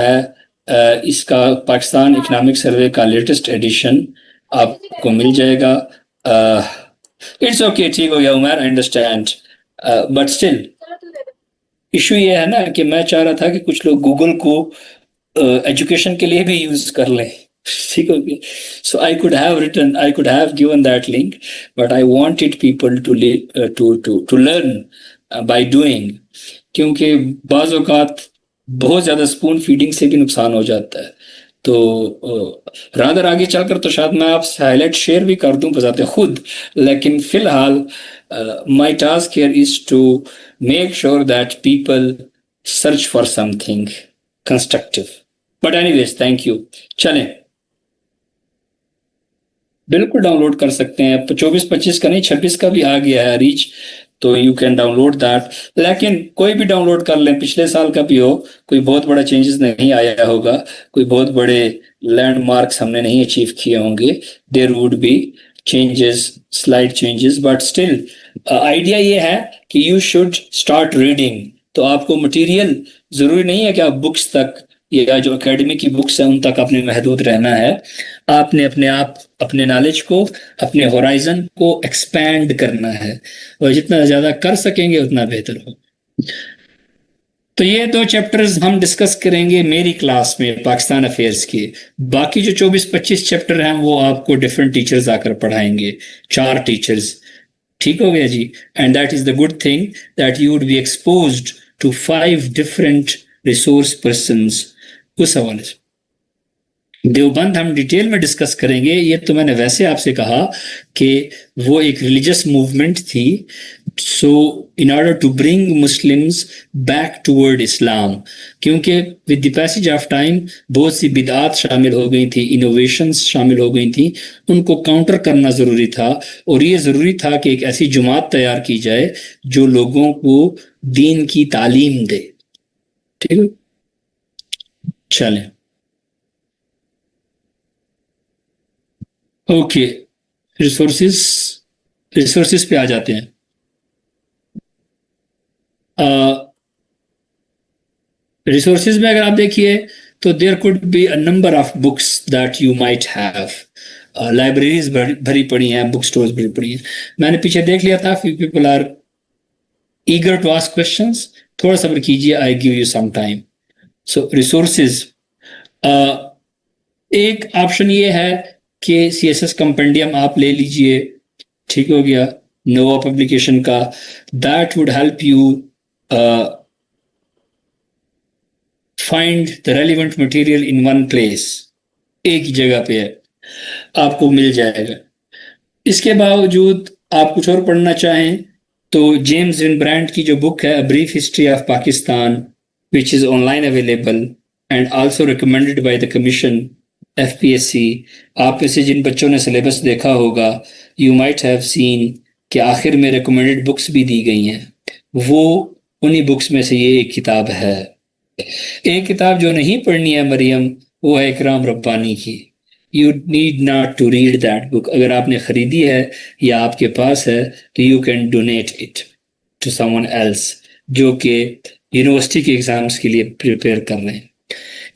इसका Pakistan economic survey का latest edition आपको मिल जाएगा। इट्स ओके, ठीक हो गया Umar, I understand, but still issue ये है ना कि मैं चाह रहा था कि कुछ लोग गूगल को एजुकेशन के लिए भी यूज कर लें। ठीक हो गया। So I could have given that link, but I wanted people to learn by doing, क्योंकि बाज़ औक़ात बहुत ज़्यादा स्पून फीडिंग से भी नुकसान हो जाता है। तो रादर आगे चलकर तो शायद मैं आपसे हाईलाइट शेयर भी कर दूं बजाते खुद, लेकिन फिलहाल my task here is to make sure that people search for something constructive. But anyways, thank you. चलें, बिल्कुल डाउनलोड कर सकते हैं। 24-25 का नहीं, 26 का भी आ गया है रीच, तो यू कैन डाउनलोड दैट। लेकिन कोई भी डाउनलोड कर लें, पिछले साल का भी हो, कोई बहुत बड़ा चेंजेस नहीं आया होगा, कोई बहुत बड़े लैंडमार्क्स हमने नहीं अचीव किए होंगे। There would be changes, slide changes, but still idea ये है कि यू शुड स्टार्ट रीडिंग। तो आपको मटेरियल जरूरी नहीं है कि आप बुक्स तक या जो एकेडमी की बुक्स हैं उन तक आपने महदूद रहना है। आपने अपने आप अपने नॉलेज को, अपने होराइजन को एक्सपैंड करना है, और जितना ज़्यादा कर सकेंगे उतना बेहतर हो। तो ये 2 चैप्टर्स हम डिस्कस करेंगे मेरी क्लास में पाकिस्तान अफेयर्स के। बाकी जो 24-25 चैप्टर हैं वो आपको डिफरेंट टीचर्स आकर पढ़ाएंगे, 4 टीचर्स। ठीक हो गया जी। And that is the good thing that you would be exposed to 5 different resource persons. उस हवाले से देवबंद हम डिटेल में डिस्कस करेंगे। ये तो मैंने वैसे आपसे कहा कि वो एक रिलीजियस मूवमेंट थी, so in order to bring Muslims back toward Islam, क्योंकि with the passage of time बहुत सी बिदात शामिल हो गई थी, इनोवेशंस शामिल हो गई थी, उनको काउंटर करना ज़रूरी था। और ये ज़रूरी था कि एक ऐसी जमात तैयार की जाए जो लोगों को दीन की तालीम दे। ठीक है, चलें। ओके, रिसोर्सेस पे आ जाते हैं। रिसोर्सेज में अगर आप देखिए तो there could be a number of books that you might have. Libraries भरी पड़ी हैं, बुक स्टोर्स भरी पड़ी हैं। मैंने पीछे देख लिया था, few people are eager to ask questions. थोड़ा सब्र कीजिए, I give you some time. So resources, एक ऑप्शन ये है कि CSS कंपेंडियम आप ले लीजिए। ठीक हो गया, नोवा पब्लिकेशन का। That would help you find the relevant material in one place, एक ही जगह पे है, आपको मिल जाएगा। इसके बावजूद आप कुछ और पढ़ना चाहें तो जेम्स विन ब्रांड की जो बुक है, a brief history of Pakistan, which is online available and also recommended by the commission FPSC। आप में से जिन बच्चों ने सिलेबस देखा होगा, यू माइट हैव सीन कि आखिर में रिकमेंडेड बुक्स भी दी गई हैं। वो उन्हीं बुक्स में से ये एक किताब है। एक किताब जो नहीं पढ़नी है मरियम, वो है इकराम रब्बानी की। You need not to read that book. अगर आपने खरीदी है या आपके पास है तो you can donate it to someone else जो कि यूनिवर्सिटी के एग्जाम्स के लिए प्रिपेयर कर रहे हैं।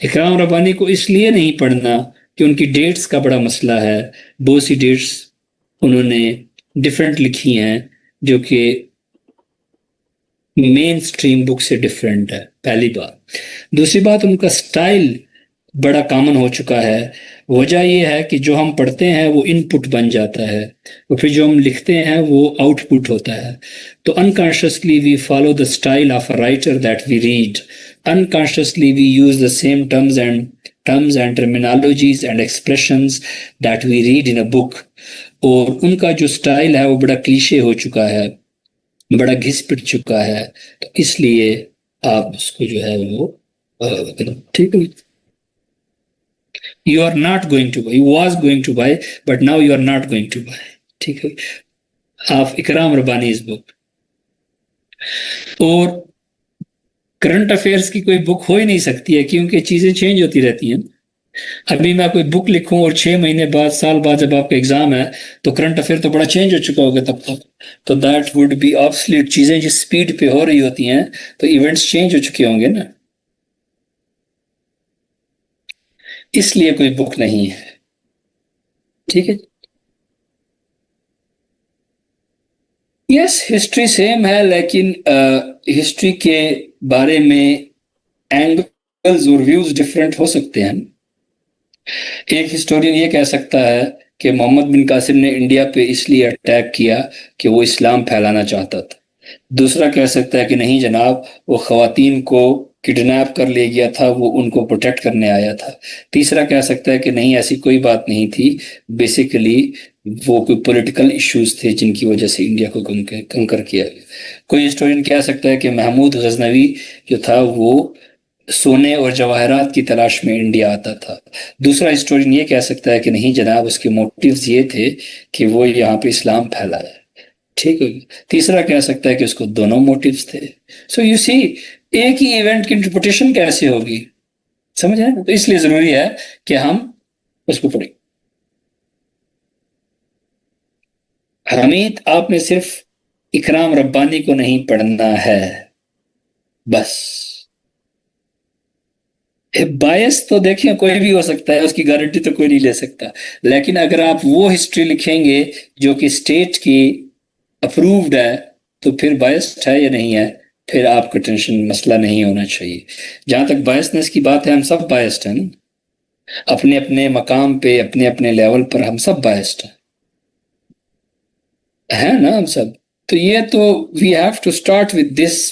इकराम रब्बानी को इसलिए नहीं पढ़ना कि उनकी डेट्स का बड़ा मसला है। बहुत सी डेट्स उन्होंने डिफरेंट लिखी हैं जो कि मेन स्ट्रीम बुक से डिफरेंट है, पहली बात। दूसरी बात, उनका स्टाइल बड़ा कॉमन हो चुका है। वजह यह है कि जो हम पढ़ते हैं वो इनपुट बन जाता है, और फिर जो हम लिखते हैं वो आउटपुट होता है। तो unconsciously we follow the style of a writer that we read. Unconsciously we use the same terms and terminologies and expressions that we read in a book. और उनका जो स्टाइल है वो बड़ा क्लीशे हो चुका है, बड़ा घिस पिट चुका है। तो इसलिए आप उसको जो है वो ठीक है, you are not going to buy, you was going to buy but now you are not going to buy। ठीक है, ऑफ इकराम रब्बानी इस बुक। और करंट अफेयर्स की कोई बुक हो ही नहीं सकती है क्योंकि चीजें चेंज होती रहती हैं। अभी मैं कोई बुक लिखूं और 6 महीने बाद, साल बाद जब आपका एग्जाम है तो करंट अफेयर तो बड़ा चेंज हो चुका होगा तब तक। तो दैट वुड बी ऑब्सोल्यूट। चीजें जिस स्पीड पे हो रही होती हैं तो इवेंट्स चेंज हो चुके होंगे ना। इसलिए कोई बुक नहीं है। ठीक है। यस, हिस्ट्री सेम है, लेकिन हिस्ट्री के बारे में एंगल्स और व्यूज डिफरेंट हो सकते हैं। एक हिस्टोरियन ये कह सकता है कि मोहम्मद बिन कासिम ने इंडिया पे इसलिए अटैक किया कि वो इस्लाम फैलाना चाहता था। दूसरा कह सकता है कि नहीं जनाब, वो खवातीन को किडनैप कर ले गया था, वो उनको प्रोटेक्ट करने आया था। तीसरा कह सकता है कि नहीं, ऐसी कोई बात नहीं थी, बेसिकली वो कोई पॉलिटिकल इश्यूज थे जिनकी वजह से इंडिया को कंकर किया गया। कोई हिस्टोरियन कह सकता है कि महमूद गजनवी जो था वो सोने और जवाहरात की तलाश में इंडिया आता था। दूसरा हिस्टोरियन ये कह सकता है कि नहीं जनाब, उसके मोटिव्स ये थे कि वो यहाँ पे इस्लाम फैलाया। ठीक है। तीसरा कह सकता है कि उसको दोनों मोटिव्स थे। सो यू सी, एक ही इवेंट की इंटरप्रिटेशन कैसे होगी, समझ रहे हैं? तो इसलिए जरूरी है कि हम उसको पढ़ें। हमीद, आपने सिर्फ इकराम रब्बानी को नहीं पढ़ना है बस। बायस तो देखिए कोई भी हो सकता है, उसकी गारंटी तो कोई नहीं ले सकता। लेकिन अगर आप वो हिस्ट्री लिखेंगे जो कि स्टेट की अप्रूव्ड है, तो फिर बायस्ड है या नहीं है, फिर आपका टेंशन मसला नहीं होना चाहिए। जहां तक बायसनेस की बात है, हम सब बायस्ड हैं ना, अपने अपने मकाम पे, अपने अपने लेवल पर हम सब बायस्ड हैं, है ना हम सब। तो ये तो we have to start with this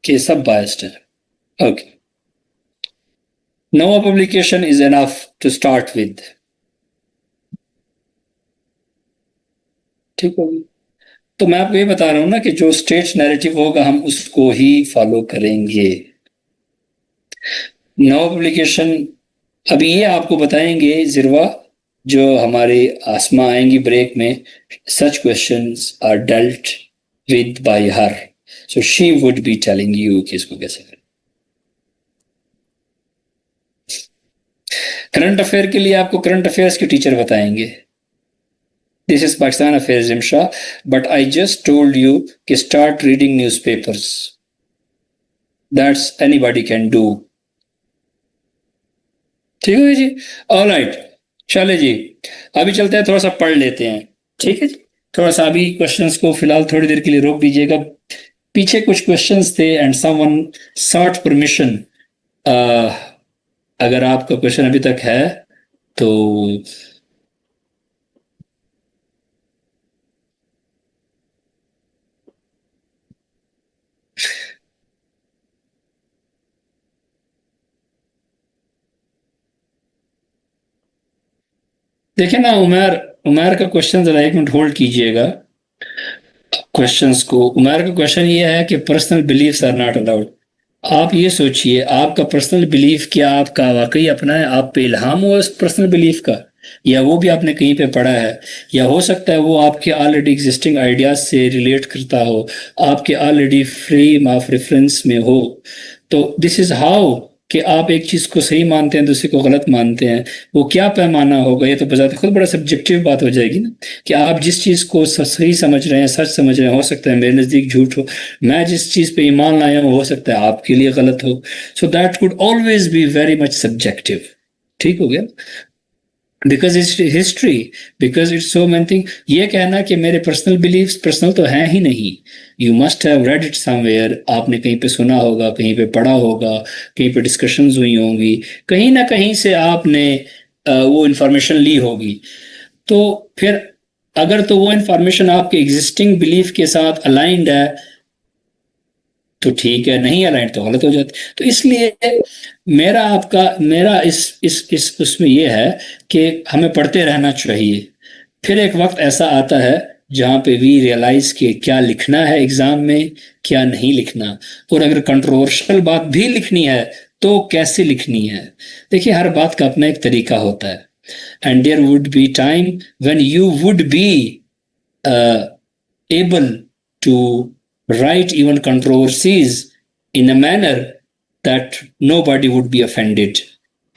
कि सब बायस्ड है। Okay, no publication is enough to start with. ठीक होगी। तो मैं आपको ये बता रहा हूं ना कि जो स्टेट नैरेटिव होगा हम उसको ही फॉलो करेंगे। नो पब्लिकेशन, अभी ये आपको बताएंगे जिरवा, जो हमारे आसमा आएंगी ब्रेक में, such questions are dealt with by her, so she would be telling you कि इसको कैसे करें। करंट अफेयर के लिए आपको करंट अफेयर्स के टीचर बताएंगे। दिस इज पाकिस्तान अफेयर्स जिमशा, but I just told you कि start reading newspapers, that's anybody can do. ठीक है जी, ऑल राइट, चले जी, अभी चलते हैं, थोड़ा सा पढ़ लेते हैं। ठीक है जी, थोड़ा सा अभी क्वेश्चंस को फिलहाल थोड़ी देर के लिए रोक दीजिएगा। पीछे कुछ क्वेश्चंस थे एंड समवन सॉट परमिशन, अगर आपका क्वेश्चन अभी तक है तो देखिए ना, उमर, उमर का क्वेश्चन जरा एक मिनट होल्ड कीजिएगा क्वेश्चंस को। उमर का क्वेश्चन ये है कि personal believes are not allowed. आप ये सोचिए, आपका पर्सनल बिलीफ क्या आपका वाकई अपना है, आप पे इल्हाम हुआ उस पर्सनल बिलीफ का, या वो भी आपने कहीं पे पढ़ा है, या हो सकता है वो आपके ऑलरेडी एग्जिस्टिंग आइडियाज से रिलेट करता हो, आपके ऑलरेडी फ्रेम ऑफ रेफरेंस में हो। तो दिस इज हाउ कि आप एक चीज को सही मानते हैं, दूसरे को गलत मानते हैं। वो क्या पैमाना होगा, ये तो बजाते खुद बड़ा सब्जेक्टिव बात हो जाएगी ना, कि आप जिस चीज को सही समझ रहे हैं, सच समझ रहे हैं, हो सकता है मेरे नजदीक झूठ हो। मैं जिस चीज पे ईमान लाया हूं, हो सकता है आपके लिए गलत हो। So that could always be very much subjective. ठीक हो गया, because it's history, because it's so many thing. ये कहना कि मेरे पर्सनल बिलीव्स पर्सनल तो हैं ही नहीं, you must have read it somewhere, आपने कहीं पे सुना होगा, कहीं पे पढ़ा होगा, कहीं पे डिस्कशंस हुई होंगी, कहीं ना कहीं से आपने वो इंफॉर्मेशन ली होगी। तो फिर अगर तो वो इंफॉर्मेशन आपके एग्जिस्टिंग बिलीफ के साथ अलाइंड है तो ठीक है, नहीं अलाइंड तो गलत हो जाती। तो इसलिए मेरा इस उसमें ये है कि हमें पढ़ते रहना चाहिए। फिर एक वक्त ऐसा आता है जहाँ पे वी रियलाइज कि क्या लिखना है एग्जाम में, क्या नहीं लिखना, और अगर कंट्रोवर्शियल बात भी लिखनी है तो कैसे लिखनी है। देखिए, हर बात का अपना एक तरीका होता है, and there would be time when you would be able to write even controversies in a manner that nobody would be offended,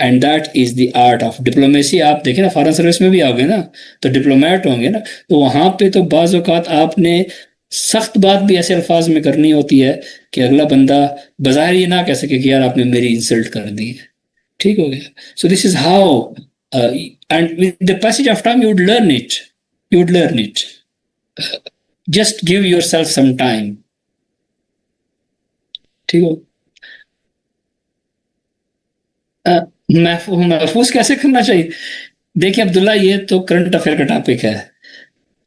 and that is the art of diplomacy। आप देखें ना, फॉरेन सर्विस में भी आओगे ना तो diplomat होंगे ना, तो वहां पे तो बाज औकात आपने सख्त बात भी ऐसे अल्फाज में करनी होती है कि अगला बंदा बाहर ये ना कह सके कि यार आपने मेरी इंसल्ट कर दी है। ठीक हो गया. So this is how and with the passage of time you would learn it. Just give yourself some time. ठीक हो. महफूज कैसे करना चाहिए? देखिए अब्दुल्ला, ये तो करंट अफेयर का टॉपिक है.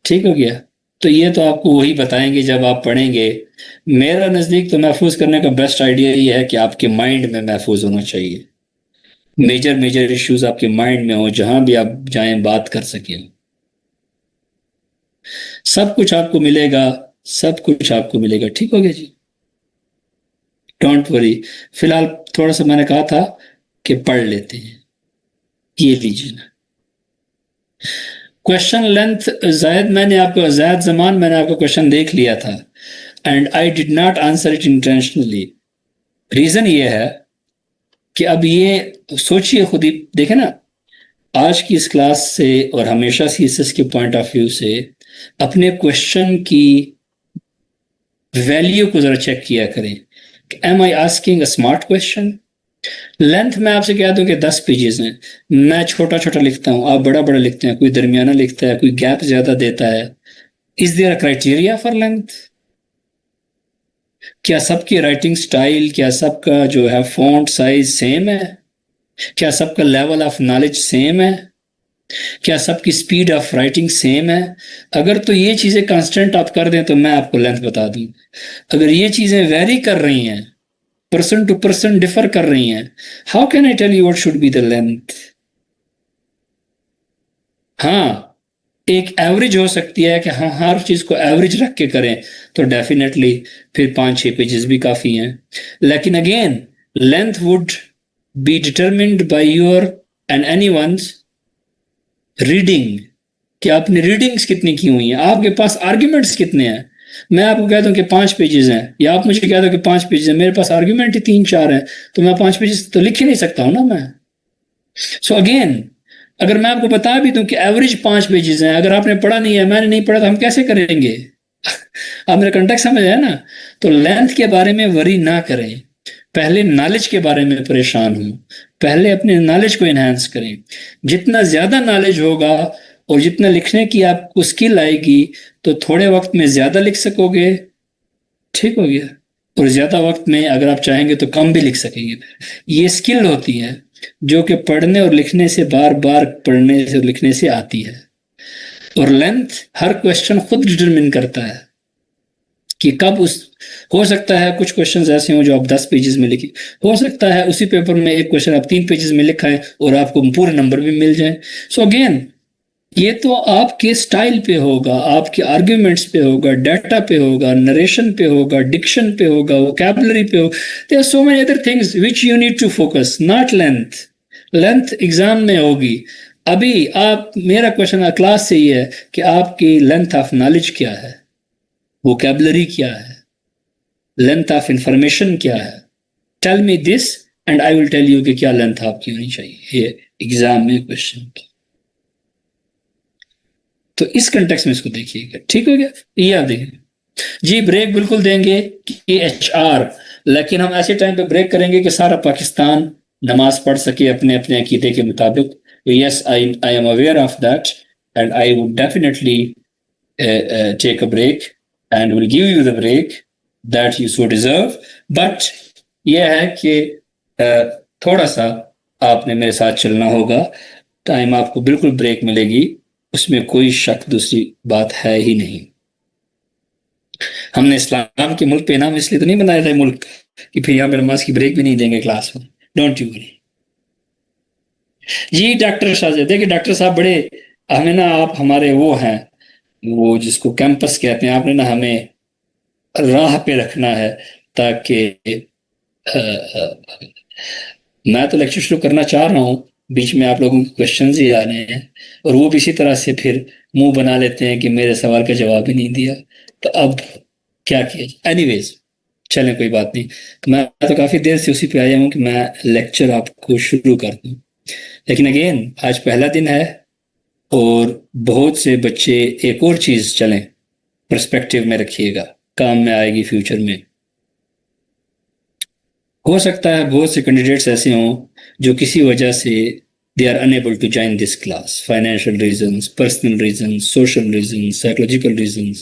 ठीक हो गया. तो ये तो आपको वही बताएंगे जब आप पढ़ेंगे. मेरा नजदीक तो महफूज करने का बेस्ट आइडिया ये है कि आपके माइंड में महफूज होना चाहिए. मेजर इश्यूज आपके माइंड में हो, जहां भी आप जाएं बात कर सकें. सब कुछ आपको मिलेगा, सब कुछ आपको मिलेगा. ठीक हो गया जी. Don't worry. फिलहाल थोड़ा सा मैंने कहा था कि पढ़ लेते हैं. ये लीजिए ना. क्वेश्चन लेंथ जायद जमान मैंने आपका क्वेश्चन देख लिया था and I did not answer it intentionally. Reason ये है कि अब ये सोचिए खुद ही, देखे ना, आज की इस क्लास से और हमेशा सीएसएस के पॉइंट ऑफ व्यू से अपने क्वेश्चन की वैल्यू को जरा चेक किया करें. Am I asking a smart question? Length में आपसे कह दूं कि 10 पेजेस हैं, मैं छोटा छोटा लिखता हूं, आप बड़ा बड़ा लिखते हैं, कोई दरमियाना लिखता है, कोई गैप ज्यादा देता है. Is there a criteria for length? क्या सबकी राइटिंग स्टाइल, क्या सबका जो है फॉन्ट साइज सेम है? क्या सबका लेवल ऑफ नॉलेज सेम है? क्या सबकी स्पीड ऑफ राइटिंग सेम है? अगर तो ये चीजें कांस्टेंट आप कर दें तो मैं आपको लेंथ बता दूं. अगर ये चीजें वेरी कर रही हैं, पर्सन टू पर्सन डिफर कर रही हैं, how can I tell you what should be the length? हाँ, एक एवरेज हो सकती है कि हाँ हर चीज को एवरेज रख के करें तो डेफिनेटली फिर 5-6 पेजेस भी काफी हैं. लेकिन again length would be determined by your and anyone's reading, कि आपने रीडिंग्स कितनी की हुई हैं, आपके पास आर्ग्यूमेंट्स कितने हैं. मैं आपको कहता हूँ कि 5 पेजेस हैं, या आप मुझे कह दो कि 5 पेजेस हैं, मेरे पास आर्ग्यूमेंट ही 3-4 हैं, तो मैं 5 पेजेस तो लिख ही नहीं सकता हूँ ना मैं. सो अगेन, अगर मैं आपको बता भी दूं कि एवरेज 5 पेजेस हैं, अगर आपने पढ़ा नहीं है, मैंने नहीं पढ़ा, तो हम कैसे करेंगे? आप मेरा कंटेक्ट समझ आया ना. तो लेंथ के बारे में वरी ना करें, पहले नॉलेज के बारे में परेशान हूं. पहले अपने नॉलेज को एनहांस करें. जितना ज्यादा नॉलेज होगा और जितना लिखने की आपको स्किल आएगी तो थोड़े वक्त में ज्यादा लिख सकोगे. ठीक हो गया. और ज्यादा वक्त में अगर आप चाहेंगे तो कम भी लिख सकेंगे. ये स्किल होती है जो कि पढ़ने और लिखने से, बार बार पढ़ने से और लिखने से आती है. और लेंथ हर क्वेश्चन खुद डिटरमिन करता है कि कब उस, हो सकता है कुछ क्वेश्चंस ऐसे हों जो आप 10 पेजेस में लिखे, हो सकता है उसी पेपर में एक क्वेश्चन आप 3 पेजेस में लिखा है और आपको पूरे नंबर भी मिल जाए. सो अगेन, ये तो आपके स्टाइल पे होगा, आपके आर्ग्यूमेंट्स पे होगा, डाटा पे होगा, नरेशन पे होगा, डिक्शन पे होगा, वोकैबुलरी पे होगा. There are so many other things which you need to focus, not length. Length exam में होगी. अभी आप, मेरा क्वेश्चन क्लास से ये है कि आपकी लेंथ ऑफ नॉलेज क्या है, वोकैबुलरी क्या है, लेंथ ऑफ इंफॉर्मेशन क्या है. Tell me this and I will tell you कि क्या लेंथ आपकी होनी चाहिए ये एग्जाम में क्वेश्चन की. तो इस कंटेक्स्ट में इसको देखिएगा. ठीक हो गया. ये आप देखिए जी. ब्रेक बिल्कुल देंगे कि HR, लेकिन हम ऐसे टाइम पे ब्रेक करेंगे कि सारा पाकिस्तान नमाज पढ़ सके अपने अपने अकीदे के मुताबिक. Yes, I am aware of that and I would definitely take a break and will give you the break that you so deserve. But यह है कि थोड़ा सा आपने मेरे साथ चलना होगा. टाइम आपको बिल्कुल ब्रेक मिलेगी, उसमें कोई शक दूसरी बात है ही नहीं. हमने इस्लाम के मुल्क पे नाम इसलिए तो नहीं बनाया था मुल्क कि फिर यहाँ पे नमाज की ब्रेक भी नहीं देंगे क्लास में. डोंट यू वरी जी. डॉक्टर साहब देखिए, डॉक्टर साहब बड़े, हमें ना आप हमारे वो हैं, वो जिसको कैंपस कहते हैं, आपने ना हमें राह पे रखना है ताकि मैं तो लेक्चर शुरू करना चाह रहा हूँ, बीच में आप लोगों के क्वेश्चन ही आ रहे हैं और वो भी इसी तरह से फिर मुंह बना लेते हैं कि मेरे सवाल का जवाब ही नहीं दिया. तो अब क्या किया जाए. एनीवेज, चलें कोई बात नहीं. मैं तो काफ़ी देर से उसी पे आया हूँ कि मैं लेक्चर आपको शुरू कर दूँ. लेकिन अगेन आज पहला दिन है और बहुत से बच्चे, एक और चीज़ चलें पर्सपेक्टिव में रखिएगा, काम में आएगी फ्यूचर में. हो सकता है बहुत से कैंडिडेट्स ऐसे हों जो किसी वजह से they are unable to join this class, financial reasons, personal reasons, social reasons, psychological reasons,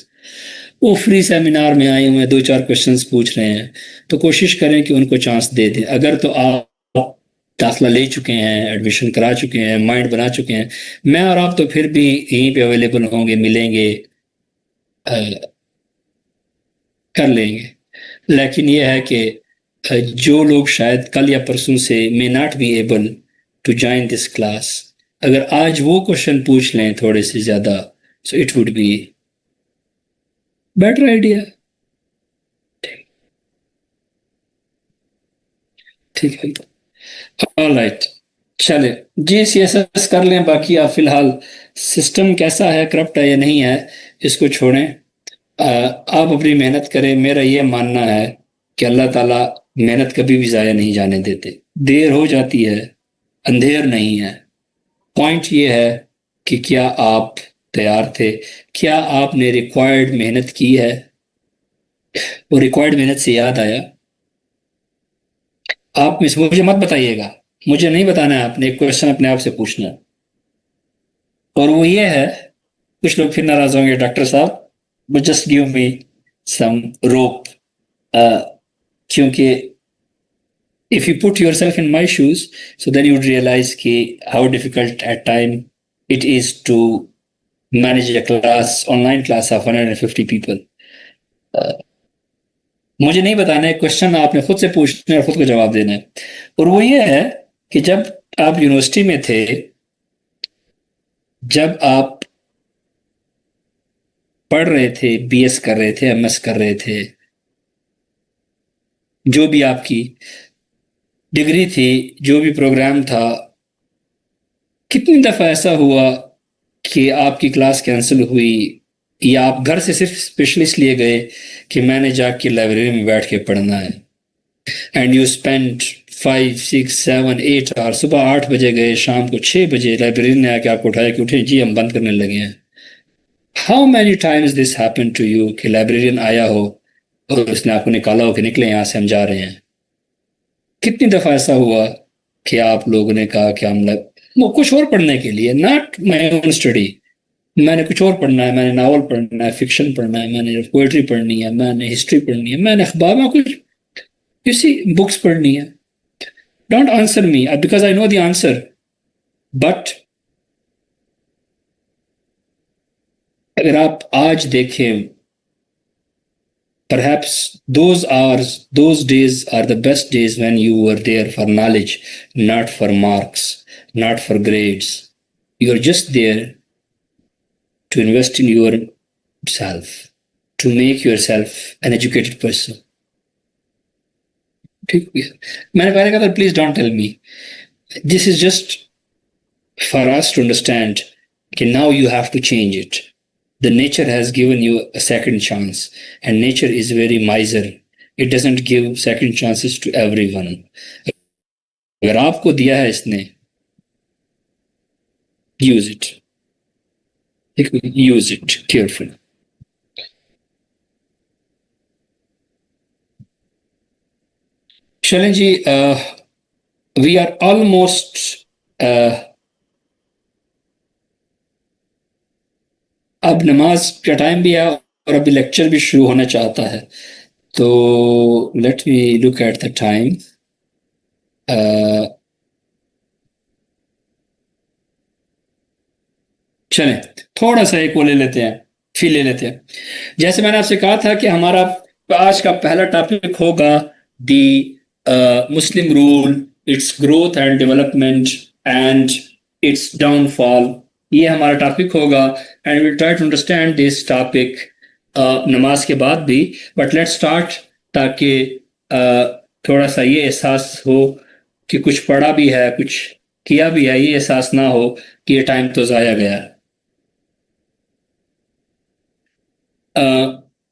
वो फ्री सेमिनार में आए हुए हैं, 2-4 क्वेश्चंस पूछ रहे हैं, तो कोशिश करें कि उनको चांस दे दें। अगर तो आप दाखिला ले चुके हैं, एडमिशन करा चुके हैं, माइंड बना चुके हैं, मैं और आप तो फिर भी यहीं पे अवेलेबल होंगे, मिलेंगे, कर लेंगे। लेकिन ये है कि जो लोग शायद कल या परसों से may not be able to join this class, अगर आज वो क्वेश्चन पूछ लें थोड़े से ज़्यादा, so it would be better idea. ठीक है, ऑलराइट, चले जी, CSS कर लें। बाकी आप फिलहाल सिस्टम कैसा है, करप्ट है या नहीं है, इसको छोड़ें। आप अपनी मेहनत करें। मेरा ये मानना है कि अल्लाह ताला मेहनत कभी भी ज़ाया नहीं जाने देते। देर हो जाती है, अंधेर नहीं है। पॉइंट ये है कि क्या आप तैयार थे, क्या आपने रिक्वायर्ड मेहनत की है। और रिक्वायर्ड मेहनत से याद आया, आप मुझे मत बताइएगा, मुझे नहीं बताना है, आपने एक क्वेश्चन अपने आप से पूछना है, और वो ये है, कुछ लोग फिर नाराज होंगे, डॉक्टर साहब बट जस्ट गिव मी सम रोप, क्योंकि if you put yourself in my shoes, so then you would realize कि how difficult at time it is to manage a class, online class of 150 people. मुझे नहीं बताना है, question आपने खुद से पूछना है और खुद को जवाब देना है। और वो ये है कि जब आप यूनिवर्सिटी में थे, जब आप पढ़ रहे थे, BS कर रहे थे, MS कर रहे थे, जो भी आपकी डिग्री थी, जो भी प्रोग्राम था, कितनी दफ़ा ऐसा हुआ कि आपकी क्लास कैंसिल हुई, या आप घर से सिर्फ स्पेशलिस्ट लिए गए कि मैंने जाके लाइब्रेरी में बैठ के पढ़ना है, एंड यू स्पेंड 5, 6, 7, 8 आवर, सुबह 8 बजे गए, शाम को 6 बजे लाइब्रेरी ने आके आपको उठाया कि उठे जी हम बंद करने लगे हैं। How many times this happen to you कि लाइब्रेरियन आया हो और उसने आपको निकाला हो कि निकले यहाँ से, हम जा रहे हैं। कितनी दफ़ा ऐसा हुआ कि आप लोगों ने कहा कि हम वो कुछ और पढ़ने के लिए, नॉट माई ओन स्टडी, मैंने कुछ और पढ़ना है, मैंने नावल पढ़ना है, फिक्शन पढ़ना है, मैंने पोइट्री पढ़नी है, मैंने हिस्ट्री पढ़नी है, मैंने अखबार में कुछ किसी बुक्स पढ़नी है। Don't answer me because I know the answer, but अगर आप आज देखें, perhaps those hours, those days are the best days when you were there for knowledge, not for marks, not for grades. You're just there to invest in yourself, to make yourself an educated person. ठीक है, मैंने पहले कहा था please don't tell me, this is just for us to understand कि now you have to change it. The nature has given you a second chance, and nature is very miser. It doesn't give second chances to everyone. अगर आपको दिया है इसने, use it. Use it carefully. चलें जी, we are almost अब नमाज का time भी है और अभी लेक्चर भी शुरू होना चाहता है, तो let me look at the time. चलें थोड़ा सा एक वो ले लेते हैं, फील ले लेते हैं। जैसे मैंने आपसे कहा था कि हमारा आज का पहला टॉपिक होगा the Muslim rule, its growth and development and its downfall, ये हमारा टॉपिक होगा। And we try to understand this topic नमाज के बाद भी, बट लेट्स स्टार्ट, ताकि थोड़ा सा ये एहसास हो कि कुछ पढ़ा भी है, कुछ किया भी है, ये एहसास ना हो कि ये टाइम तो ज़ाया गया।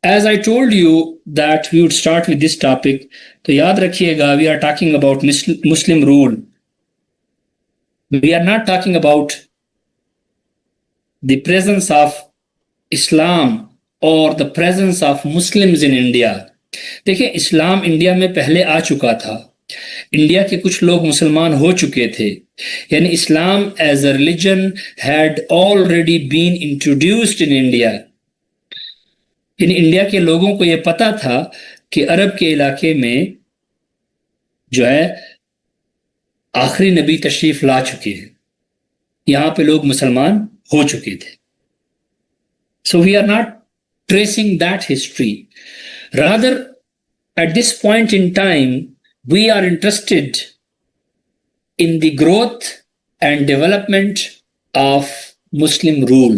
As I told you that we would start with this topic, तो याद रखिएगा, we are talking about Muslim rule. We are not talking about the presence of Islam or the presence of Muslims in India. देखिए, इस्लाम India में पहले आ चुका था, India के कुछ लोग मुसलमान हो चुके थे, यानी Islam as a religion had already been introduced in India. यानी इंडिया के लोगों को यह पता था कि अरब के इलाके में जो है आखिरी नबी तशरीफ ला चुके हैं, यहां पे लोग मुसलमान हो चुके थे। So we are not tracing that history, rather at this point in time we are interested in the growth and development of Muslim rule.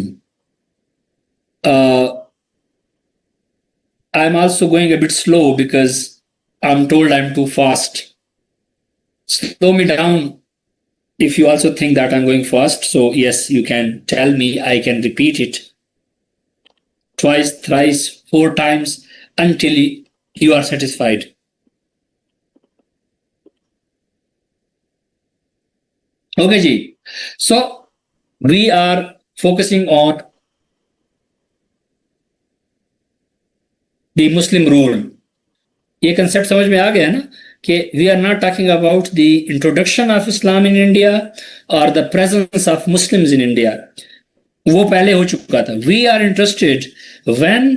I'm also going a bit slow because I'm told I'm too fast. Slow me down if you also think that I'm going fast. So yes, you can tell me, I can repeat it twice, thrice, 4 times until you are satisfied. Okay ji, so we are focusing on the Muslim rule. ये concept समझ में आ गया ना कि we are not talking about the introduction of Islam in India or the presence of Muslims in India. वो पहले हो चुका था. We are interested when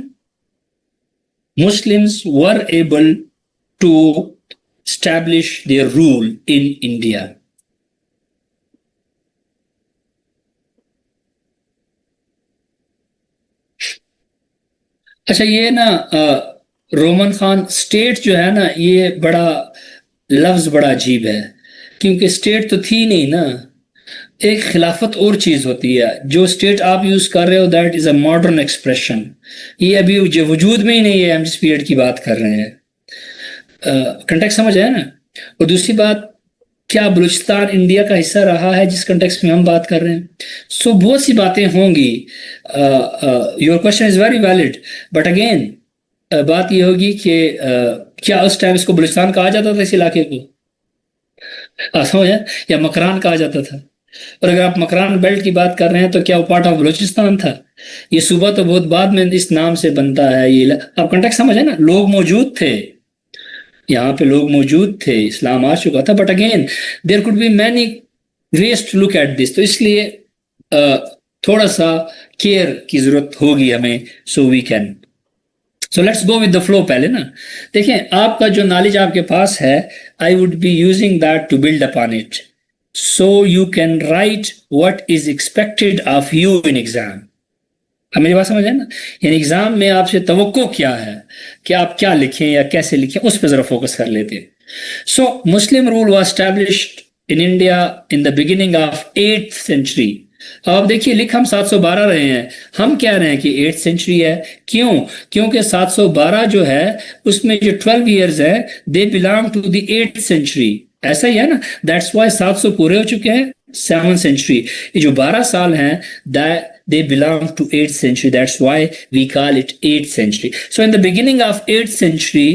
Muslims were able to establish their rule in India. अच्छा, ये ना Roman Khan state जो है ना, ये बड़ा लफ्ज बड़ा अजीब है, क्योंकि स्टेट तो थी नहीं ना, एक खिलाफत और चीज होती है। जो स्टेट आप यूज कर रहे हो that is a modern expression, ये अभी वजूद में ही नहीं है, हम जिस पीरियड की बात कर रहे हैं। कंटेक्स्ट समझ आया ना। और दूसरी बात, क्या बलूचिस्तान इंडिया का हिस्सा रहा है जिस कंटेक्स्ट में हम बात कर रहे हैं? सो बहुत सी बातें होंगी। Your question is very valid, but again बात ये होगी कि क्या उस टाइम इसको बलूचिस्तान कहा जाता था, इस इलाके को? समझ है? या मकरान कहा जाता था? और अगर आप मकरान बेल्ट की बात कर रहे हैं तो क्या वो पार्ट ऑफ बलूचिस्तान था? ये सूबा तो बहुत बाद में इस नाम से बनता है। ये आप कंटेक्स्ट समझ है ना। लोग मौजूद थे, यहाँ पे लोग मौजूद थे, इस्लाम आ चुका था, but again there could be many ways to look at this. तो इसलिए थोड़ा सा केयर की जरूरत होगी हमें। So we can, so let's go with the flow. पहले ना देखें, आपका जो नॉलेज आपके पास है, I would be using that to build upon it, so you can write what is expected of you in exam. अब मेरी बात समझ है ना। यानी एग्जाम में आपसे तवक्को क्या है कि आप क्या लिखें या कैसे लिखें, उस पर जरा फोकस कर लेते हैं। So Muslim rule was established in India in the beginning of 8th century. अब देखिए, लिख हम 712 रहे हैं, हम कह रहे हैं कि 8th सेंचुरी है। क्यों? क्योंकि 712 जो है उसमें जो 12 ईयर्स है they belong to the 8th century. ऐसा ही है ना। दैट्स व्हाई 700 पूरे हो चुके हैं, 7th सेंचुरी। ये जो 12 साल हैं that they belong to 8th century. That's why we call it 8th century. So in the beginning of 8th century,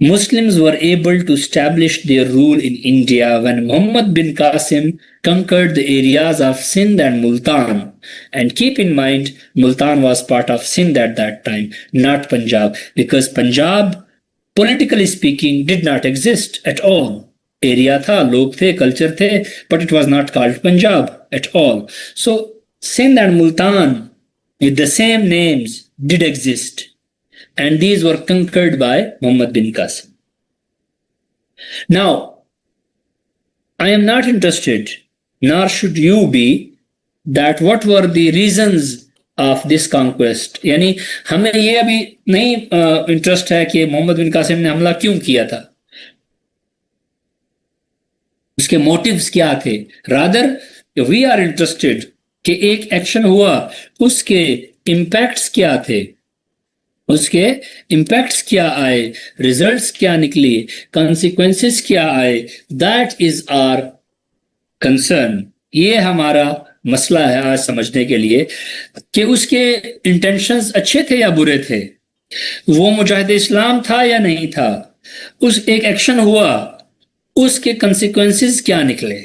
Muslims were able to establish their rule in India when Muhammad bin Qasim conquered the areas of Sindh and Multan. And keep in mind, Multan was part of Sindh at that time, not Punjab, because Punjab, politically speaking, did not exist at all. Area था, लोग थे, culture थे, but it was not called Punjab at all. So Sindh and Multan with the same names did exist, and these were conquered by Muhammad bin Qasim. Now, I am not interested, nor should you be, that what were the reasons of this conquest. यानी हमें ये अभी नहीं interest है कि मोहम्मद बिन कासिम ने हमला क्यों किया था, उसके मोटिव्स क्या थे। रादर वी आर इंटरेस्टेड कि एक एक्शन हुआ, उसके इंपैक्ट्स क्या थे, उसके इंपैक्ट्स क्या आए, रिजल्ट्स क्या निकली, कॉन्सिक्वेंसेस क्या आए। That is our concern. ये हमारा मसला है आज समझने के लिए कि उसके इंटेंशंस अच्छे थे या बुरे थे, वो मुजाहिद इस्लाम था या नहीं था, उस एक एक्शन हुआ, उसके कॉन्सिक्वेंसेस क्या निकले,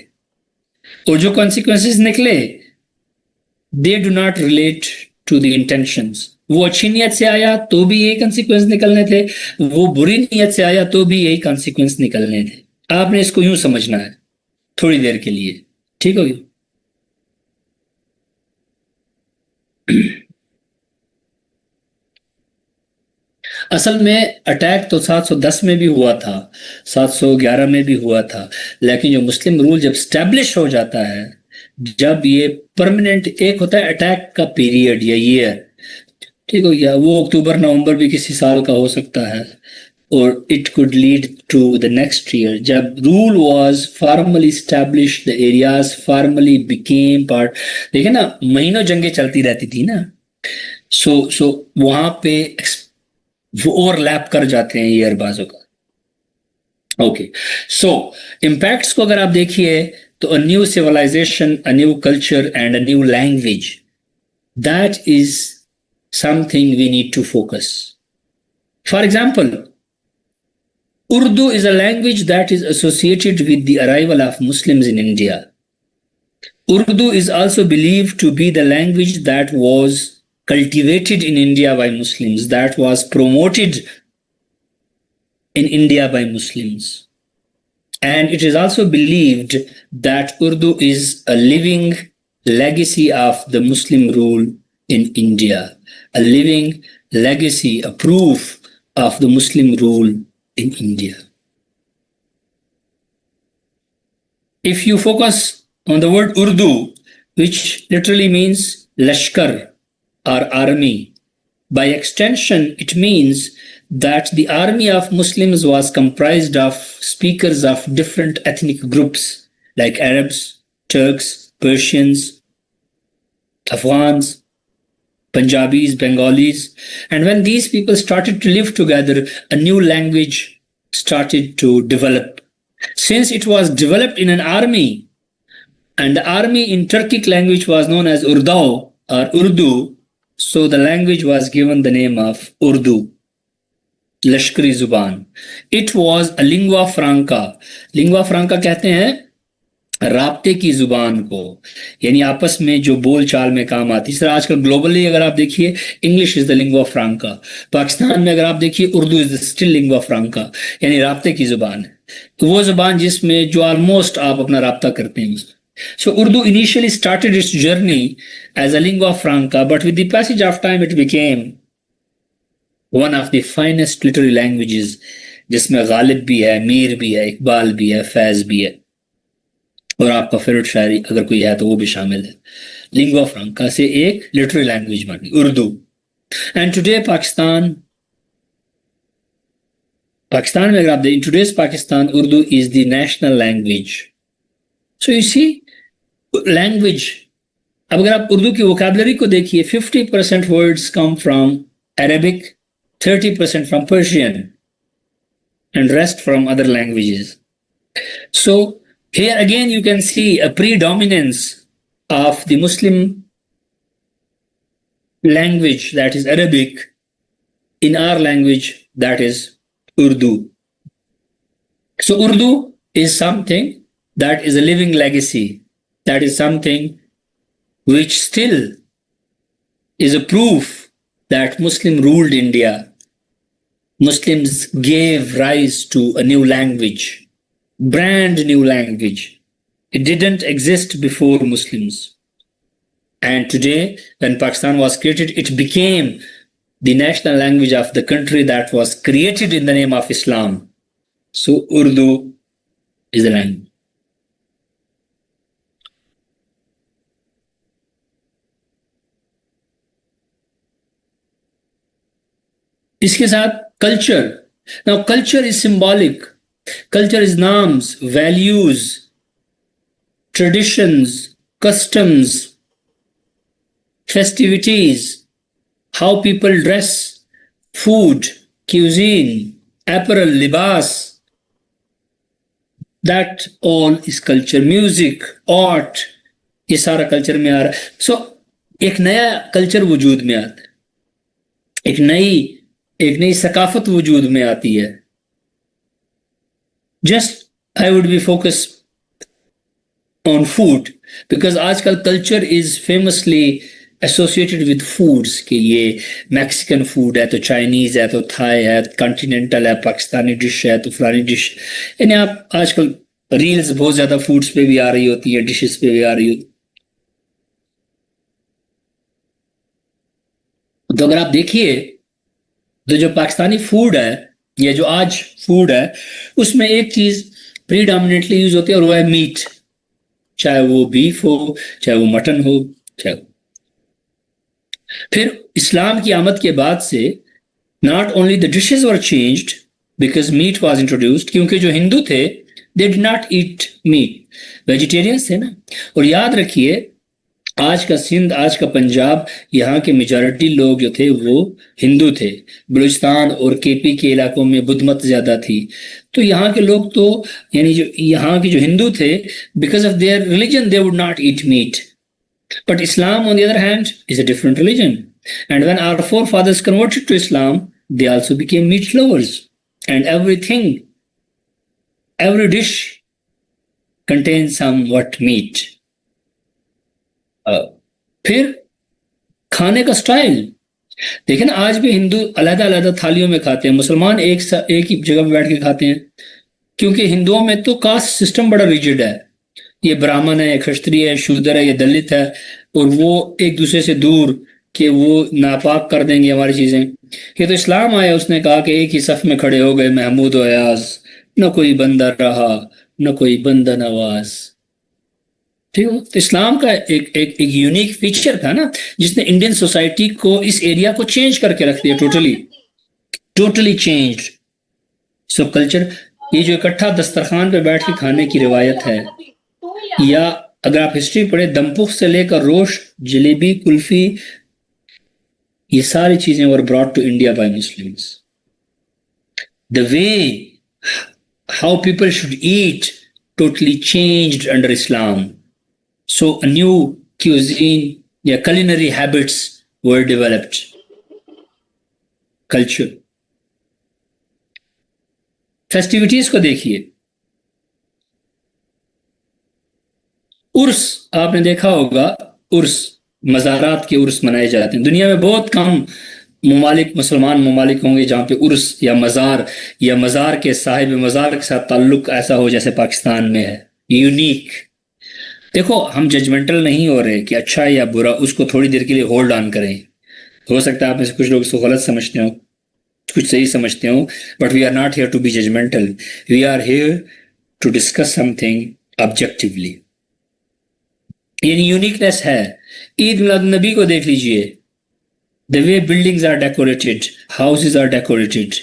और जो कॉन्सिक्वेंसेस निकले they do not relate to the intentions, वो अच्छी नियत से आया तो भी यही कॉन्सिक्वेंस निकलने थे, वो बुरी नियत से आया तो भी यही कॉन्सिक्वेंस निकलने थे। आपने इसको यूं समझना है थोड़ी देर के लिए, ठीक हो गया। असल में अटैक तो 710 में भी हुआ था, 711 में भी हुआ था, लेकिन जो मुस्लिम रूल जब स्टैब्लिश हो जाता है, जब ये परमानेंट, एक होता है अटैक का पीरियड या ईयर, ठीक हो गया, वो अक्टूबर नवंबर भी किसी साल का हो सकता है, और it could lead to the next year. जब rule was formally establish, the areas formally became part, देखिए ना महीनों जंगें चलती रहती थी ना, सो वहां पे वो ओवरलैप कर जाते हैं ईयर बाजों का। ओके, सो इम्पैक्ट्स को अगर आप देखिए तो a new civilization, a new culture and a new language, that is something we need to focus. For example, Urdu is a language that is associated with the arrival of Muslims in India. Urdu is also believed to be the language that was cultivated in India by Muslims, that was promoted in India by Muslims. And it is also believed that Urdu is a living legacy of the Muslim rule in India, a living legacy, a proof of the Muslim rule in India. If you focus on the word Urdu, which literally means Lashkar or army, by extension, it means that the army of Muslims was comprised of speakers of different ethnic groups like Arabs, Turks, Persians, Afghans, Punjabis, Bengalis. And when these people started to live together, a new language started to develop. Since it was developed in an army, and the army in Turkic language was known as Urdu or Urdu, so the language was given the name of Urdu, लश्करी जुबान. It was a lingua franca. Lingua franca कहते हैं राब्ते की जुबान को, यानी आपस में जो बोल चाल में काम आती है। सर आजकल ग्लोबली अगर आप देखिए, English is the lingua Franca. Pakistan में अगर आप देखिए, Urdu is the still lingua Franca, यानी राब्ते की जुबान है, तो वो जुबान जिसमें जो ऑलमोस्ट आप अपना राब्ता करते हैं। So Urdu initially started its journey as a lingua franca, but with the passage of time it became one of the finest literary languages, जिसमें गालिब भी है, मीर भी है, इकबाल भी है, फैज भी है, और आपका फेवरेट शायरी अगर कोई है तो वो भी शामिल है। लिंगुआ फ्रांका से एक लिटरेरी लैंग्वेज बनी उर्दू। एंड टुडे पाकिस्तान में अगर आप देखें, today's Pakistan, Urdu is the national language. So you see language, अब अगर आप उर्दू की वोकैबुलरी को देखिए, 50% words come from Arabic, 30% from Persian and rest from other languages. So here again you can see a predominance of the Muslim language, that is Arabic, in our language, that is Urdu. So Urdu is something that is a living legacy, that is something which still is a proof that Muslim ruled India. Muslims gave rise to a new language, brand new language. It didn't exist before Muslims. And today, when Pakistan was created, it became the national language of the country that was created in the name of Islam. So Urdu is the language. इसके साथ culture. Now culture is symbolic. Culture is norms, values, traditions, customs, festivities, how people dress, food, cuisine, apparel, libas. That all is culture. Music, art, ये सारा culture में आ रहा है। So एक नया culture वजूद में आता है, एक नई सकाफत वजूद में आती है। Just I would be focused on food because आजकल culture is famously associated with foods कि ये मैक्सिकन फूड है तो चाइनीज है तो थाई है, कॉन्टिनेंटल है, पाकिस्तानी डिश है तो फलानी डिश। यानी आप आजकल रील्स बहुत ज्यादा फूड्स पे भी आ रही होती है, डिशेस पे भी आ रही होती। तो अगर आप देखिए तो जो पाकिस्तानी फूड है या जो आज फूड है उसमें एक चीज प्रीडोमिनेटली यूज होती है और वो है मीट, चाहे वो बीफ हो, चाहे वो मटन हो, चाहे। फिर इस्लाम की आमद के बाद से not only the dishes were changed because meat was introduced, क्योंकि जो हिंदू थे they did not eat meat, vegetarians थे ना। और याद रखिए आज का सिंध, आज का पंजाब, यहाँ के मेजॉरिटी लोग जो थे वो हिंदू थे। बलूचिस्तान और केपी के इलाकों में बुद्ध मत ज्यादा थी। तो यहाँ के लोग तो यानी जो यहाँ के जो हिंदू थे, because of their religion they would not eat meet. But Islam, on the other hand, is a different religion. And when our forefathers converted to Islam, they also became meat lovers. And everything, every dish contains somewhat meat. फिर खाने का style देखिए ना, आज भी हिंदू अलग अलग थालियों में खाते हैं, मुसलमान एक ही जगह पर बैठ के खाते हैं। क्योंकि हिंदुओं में तो कास्ट सिस्टम बड़ा रिजिड है, ये ब्राह्मण है, क्षत्रिय है, शूद्र है, ये दलित है, और वो एक दूसरे से दूर कि वो नापाक कर देंगे हमारी चीजें। ये तो इस्लाम आया, उसने कहा कि एक ही सफ में खड़े हो गए महमूद और अयाज, न कोई बंदा रहा न कोई बंदा नवाज। ठीक है, तो इस्लाम का एक यूनिक फीचर था ना, जिसने इंडियन सोसाइटी को, इस एरिया को चेंज करके रख दिया, टोटली टोटली चेंज। सो कल्चर, ये जो इकट्ठा दस्तरखान पे बैठ के खाने की रिवायत है, या अगर आप हिस्ट्री पढ़े, दमपुख से लेकर रोश, जलेबी, कुल्फी, ये सारी चीजें were brought to India by Muslims. The way how people should eat totally changed under Islam. So a new cuisine या culinary habits were developed. Culture, festivities को देखिए, उर्स आपने देखा होगा, उर्स, मज़ारात के उर्स मनाए जाते हैं। दुनिया में बहुत कम ममालिक, मुसलमान ममालिक होंगे जहाँ पे उर्स या मज़ार के साहिब मज़ार के साथ ताल्लुक ऐसा हो जैसे पाकिस्तान में है, यूनिक। देखो, हम जजमेंटल नहीं हो रहे कि अच्छा है या बुरा, उसको थोड़ी देर के लिए होल्ड ऑन करें। हो सकता है आप में से कुछ लोग इसको गलत समझते हो, कुछ सही समझते हो, but we are not here to be judgmental, we are here to discuss something objectively. यानी यूनिकनेस है। ईद मिलाद नबी को देख लीजिए, the way buildings are decorated, houses are decorated,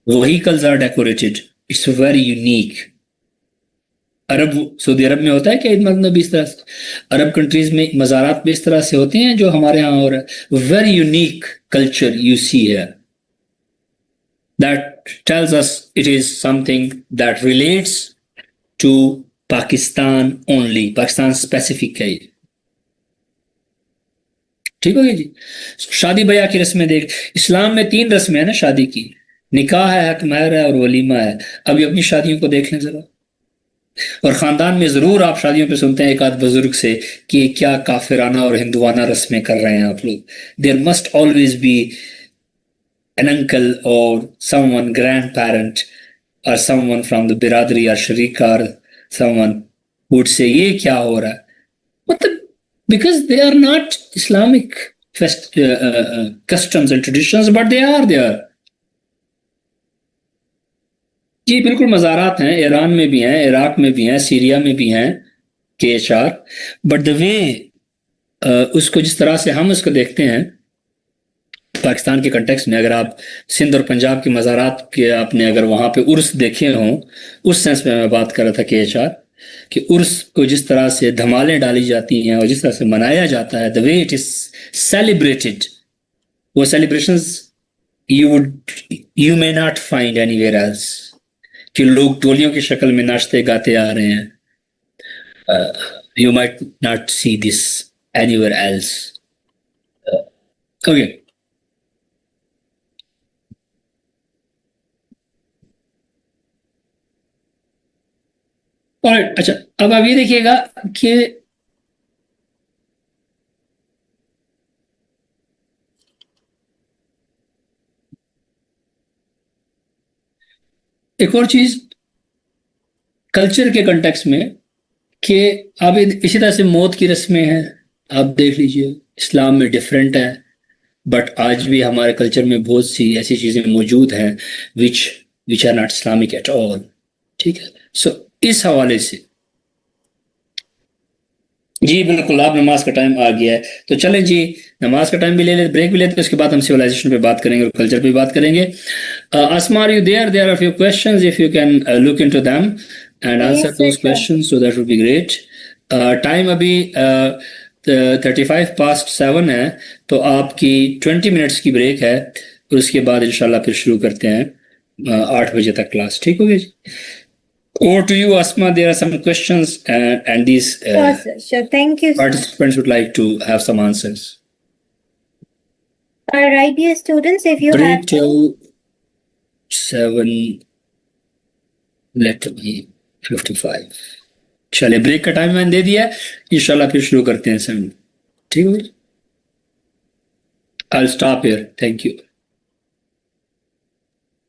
vehicles are decorated, it's very unique. सऊदी अरब में होता है क्या ईद मिलाद नबी इस तरह से? अरब कंट्रीज में मज़ारात भी इस तरह से होते हैं जो हमारे यहाँ हो रहा है। Very unique culture you see है, that tells us it is something that relates to Pakistan only, Pakistan specific है ये। ठीक हो गया जी। शादी ब्याह की रस्में देख, इस्लाम में 3 रस्में हैं ना शादी की, निकाह है, हक महर है और वलीमा है। अभी अपनी शादियों को देख लें जरा, और खानदान में जरूर आप शादियों पे सुनते हैं एक आध बुजुर्ग से कि क्या काफिराना और हिंदुआना रस्में कर रहे हैं आप लोग। There must always be an uncle or someone grandparent or someone from the biradri or sharika or someone would say ये क्या हो रहा है, मतलब because they are not Islamic customs and traditions but they are there। जी बिल्कुल, मज़ारात हैं, Iran में भी हैं, इराक में भी हैं, सीरिया में भी हैं के एच बट द वे उसको जिस तरह से हम उसको देखते हैं पाकिस्तान के कंटेक्स्ट में, अगर आप सिंध और पंजाब के मज़ारात के आपने अगर वहाँ पे उर्स देखे हों, उस सेंस में मैं बात कर रहा था कि एचआर कि उर्स को जिस तरह से धमालें डाली जाती हैं और जिस तरह से मनाया जाता है, the way it is celebrated, वो celebrations you may not find anywhere else, कि लोग टोलियों की शक्ल में नाचते गाते आ रहे हैं, you might not see this anywhere else. Okay, और अच्छा, अब आप ये देखिएगा कि एक और चीज कल्चर के कंटेक्स्ट में कि अब इसी तरह से मौत की रस्में हैं, आप देख लीजिए इस्लाम में डिफरेंट है, बट आज भी हमारे कल्चर में बहुत सी ऐसी चीजें मौजूद हैं which which are not Islamic at all. ठीक है, सो इस हवाले से जी बिल्कुल, आप नमाज का टाइम आ गया है तो चलें जी, नमाज का टाइम भी ले लेते, ब्रेक भी लेते हैं, उसके बाद हम सिविलाइजेशन पे बात करेंगे और कल्चर पे बात करेंगे। Asma, are you there? There are a few questions. If you can look into them and answer Yes, sir, those sure. questions, so that would be great. Time अभी 35 past 7 है, तो आपकी 20 मिनट्स की break है, और उसके बाद इंशाल्लाह फिर शुरू करते हैं 8 बजे तक क्लास। ठीक हो गया जी? Over to you, Asma. There are some questions, and these Sure, sir. Sure. Thank you, sir. participants would like to have some answers. All right, dear students, if you Break have till 7. Let me 55. चलिए, break का time मैंने दे दिया है, इंशाल्लाह फिर शुरू करते हैं 7। ठीक है, I'll stop here. Thank you.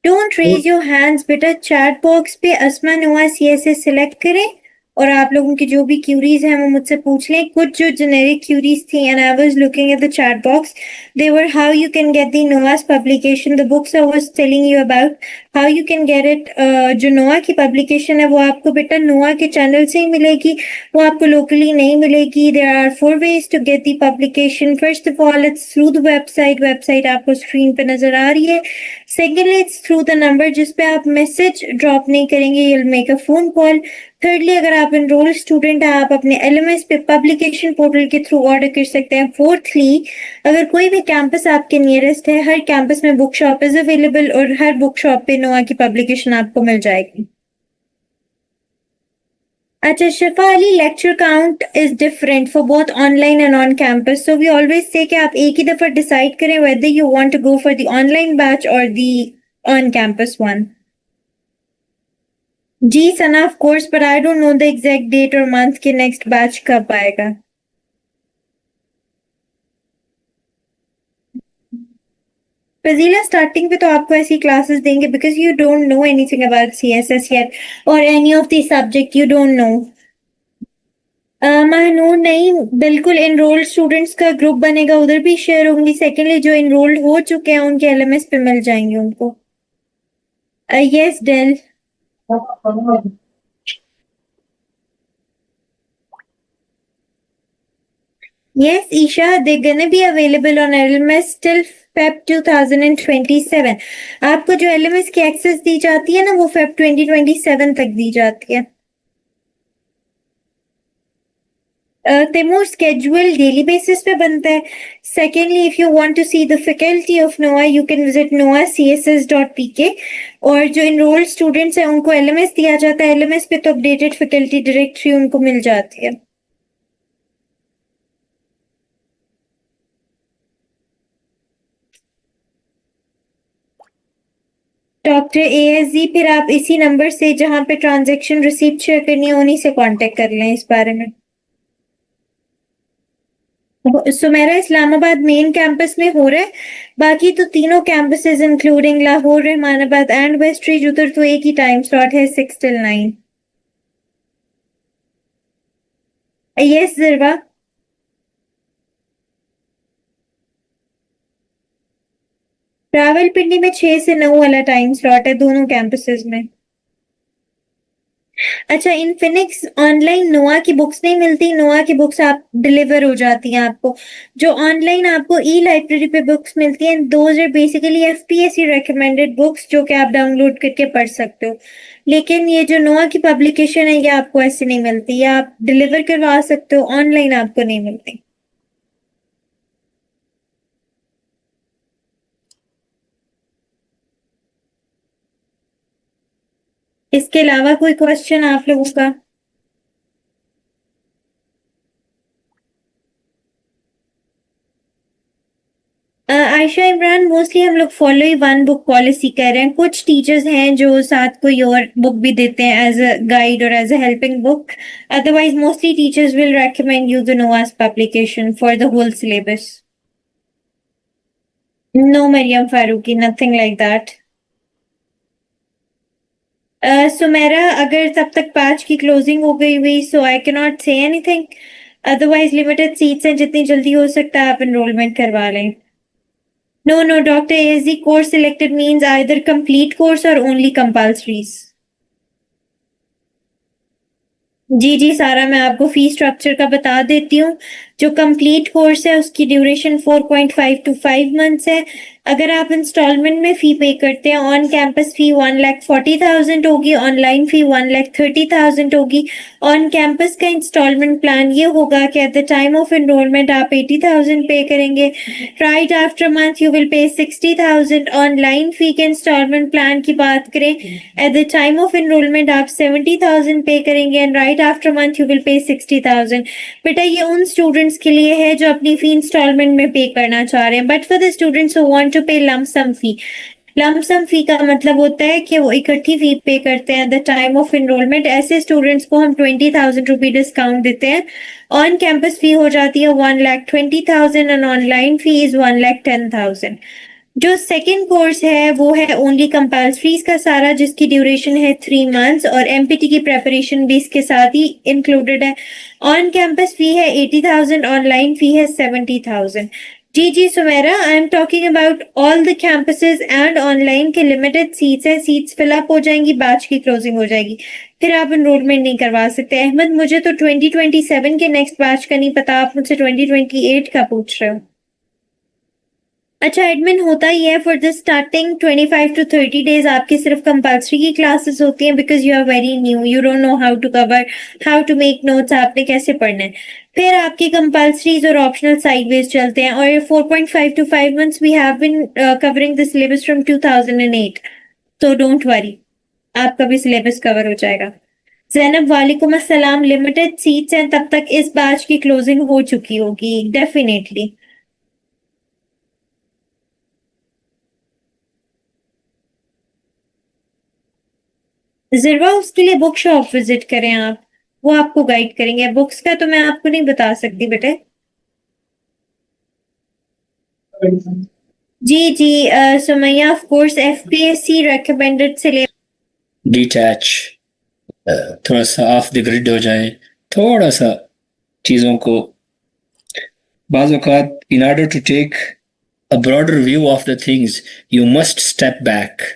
don't raise your hands, बेटा चैट बॉक्स पे अस्मा नोआ CSS सिलेक्ट करें और आप लोगों की जो भी क्यूरीज हैं वो मुझसे पूछ लें। कुछ जो जेनेरिक क्यूरीज थी and I was looking at the chat box, whether how you can get the नोआस publication, the books I was telling you about, how you can get it. जो Noa की publication है वो आपको बेटा नोआ के channel से ही मिलेगी, वो आपको लोकली नहीं मिलेगी। There are 4 ways to get the publication. First of all it's through the website, website आपको स्क्रीन पे नजर आ रही है। Secondly it's through the number जिस पे आप मैसेज ड्रॉप नहीं करेंगे, you will make a phone call. thirdly, अगर आप एनरोल्ड स्टूडेंट हैं, आप अपने LMS पे पब्लिकेशन पोर्टल के थ्रू ऑर्डर कर सकते हैं। फोर्थली, अगर कोई भी कैंपस आपके नियरेस्ट है, हर कैंपस में बुक शॉप इज अवेलेबल और हर बुक शॉप पे नोआ की पब्लिकेशन आपको मिल जाएगी। अच्छा, Shifa Ali, lecture count is different for both online and on campus, so we always say कि आप एक ही दफा डिसाइड करें whether you want to go for the online batch और द ऑन कैंपस वन। जी सना, ऑफ कोर्स, पर I don't know the exact date और मंथ के नेक्स्ट बैच कब आएगा। फजीला, स्टार्टिंग पे तो आपको ऐसी क्लासेस देंगे because you don't know anything about CSS yet और any of the subject you don't know. Mahnoor, नहीं, बिल्कुल एनरोल्ड स्टूडेंट्स का ग्रुप बनेगा, उधर भी शेयर होंगी। सेकेंडली, जो एनरोल्ड हो चुके हैं उनके LMS पे मिल जाएंगे उनको। Yes Dale. Yes, Isha, they're gonna be available on LMS till Feb 2027. आपको जो LMS की एक्सेस दी जाती है ना, वो Feb 2027 तक दी जाती है। Timur, schedule डेली बेसिस पे बनता है। Secondly, if you want to see the faculty of Noa, you can visit noacss.pk। और जो इनरोल्ड स्टूडेंट्स हैं उनको LMS दिया जाता है, LMS पे तो अपडेटेड फैकल्टी डायरेक्टरी उनको मिल जाती है। डॉक्टर ASG, फिर आप इसी नंबर से जहां पे ट्रांजैक्शन रिसीप्ट शेयर करनी है उन्हीं से कांटेक्ट कर लें इस बारे में। सुमेरा, इस्लामाबाद मेन कैंपस में हो रहा है, बाकी तो तीनों campuses including Lahore, Rehmanabad and वेस्टरीज, उधर तो एक ही टाइम स्लॉट है 6 till 9। यस जरवा। रावलपिंडी में 6 से 9 वाला टाइम स्लॉट है दोनों कैंपसेस में। अच्छा, इन फिनिक्स ऑनलाइन नोआ की बुक्स नहीं मिलती, नोआ की बुक्स आप डिलीवर हो जाती हैं आपको। जो ऑनलाइन आपको ई-लाइब्रेरी पे बुक्स मिलती हैं, those are basically FPSC recommended books जो कि आप डाउनलोड करके पढ़ सकते हो। लेकिन ये जो नोआ की पब्लिकेशन है, ये आपको ऐसे नहीं मिलती, ये आप डिलीवर करवा सकते हो, ऑनलाइन आपको नहीं मिलती। इसके अलावा कोई क्वेश्चन आप लोगों का? आयशा इमरान, मोस्टली हम लोग फॉलो ही वन बुक पॉलिसी कर रहे हैं। कुछ टीचर्स हैं जो साथ कोई और बुक भी देते हैं एज अ गाइड और as a helping book. Otherwise mostly teachers will recommend you the नोआस publication for the whole syllabus. No Mariam Farooqui, nothing like that. Sumera, अगर तब तक बैच की क्लोजिंग हो गई हुई, so I can not say anything, otherwise limited seats हैं, जितनी जल्दी हो सकता है आप एनरोलमेंट करवा लें. No, Dr. ASD course selected means either complete course or only compulsories. जी जी सारा, मैं आपको फी स्ट्रक्चर का बता देती हूँ. जो कंप्लीट कोर्स है उसकी ड्यूरेशन 4.5 to 5 मंथ्स है. अगर आप इंस्टॉलमेंट में फी पे करते हैं, ऑन कैंपस फी 1,40,000 होगी, ऑनलाइन फी 1,30,000 होगी. ऑन कैंपस का इंस्टॉलमेंट प्लान ये होगा कि at the time of enrolment आप 80,000 पे करेंगे. Right after month you will pay 60,000. Online फी के इंस्टॉलमेंट प्लान की बात करें, at the time of enrolment आप 70,000 पे करेंगे and right after month you will pay 60,000. बेटा ये उन स्टूडेंट्स के लिए है जो अपनी फी इंस्टॉलमेंट में पे करना चाह रहे हैं, but for the students who want to pay lump sum fee, lump sum fee का मतलब होता है कि वो इकट्ठी फी पे करते हैं at the time of enrolment. ऐसे स्टूडेंट्स को हम 20,000 रुपी डिस्काउंट देते हैं. ऑन कैंपस फी हो जाती है 1,20,000 एंड ऑनलाइन फी इज 1,10,000. जो सेकंड कोर्स है वो है ओनली कंपल्सरीज का सारा, जिसकी ड्यूरेशन है 3 मंथ्स और एमपीटी की प्रेपरेशन भी इसके साथ ही इंक्लूडेड है. ऑन कैंपस फी है 80,000, ऑनलाइन फी है 70,000. जी जी Sumera, I am talking about all the campuses and online के लिमिटेड सीट्स हैं. सीट्स फिलअप हो जाएंगी, बैच की क्लोजिंग हो जाएगी, फिर आप एनरोलमेंट नहीं करवा सकते. अहमद, मुझे तो 2027 के नेक्स्ट बैच का नहीं पता, आप मुझसे 2028 का पूछ रहे हो. अच्छा, एडमिन होता ही है for the starting 25 to 30 days आपकी सिर्फ कंपल्सरी की क्लासेस होती हैं, because you are very new, you don't know how to cover, how to make notes, आपने कैसे पढ़ना है. फिर आपकी कंपल्सरीज और ऑप्शनल साइडवेज चलते हैं. और 4.5 to 5 months we have been covering the syllabus from 2008, so don't worry, आपका भी सिलेबस कवर हो जाएगा. जैनब, वालेकुम अस्सलाम. लिमिटेड सीट्स हैं, तब तक इस बैच की क्लोजिंग हो चुकी होगी डेफिनेटली. ज़िरवा, उसके लिए बुक शॉप विजिट करें आप, वो आपको गाइड करेंगे. बुक्स का तो मैं आपको नहीं बता सकती बेटे. जी जी Sumaiya, of course FPSC recommended syllabus. Detach, थोड़ा सा ऑफ द ग्रिड हो जाए, थोड़ा सा चीज़ों को बाज़ औक़ात in order to take a broader view of the things you must step back.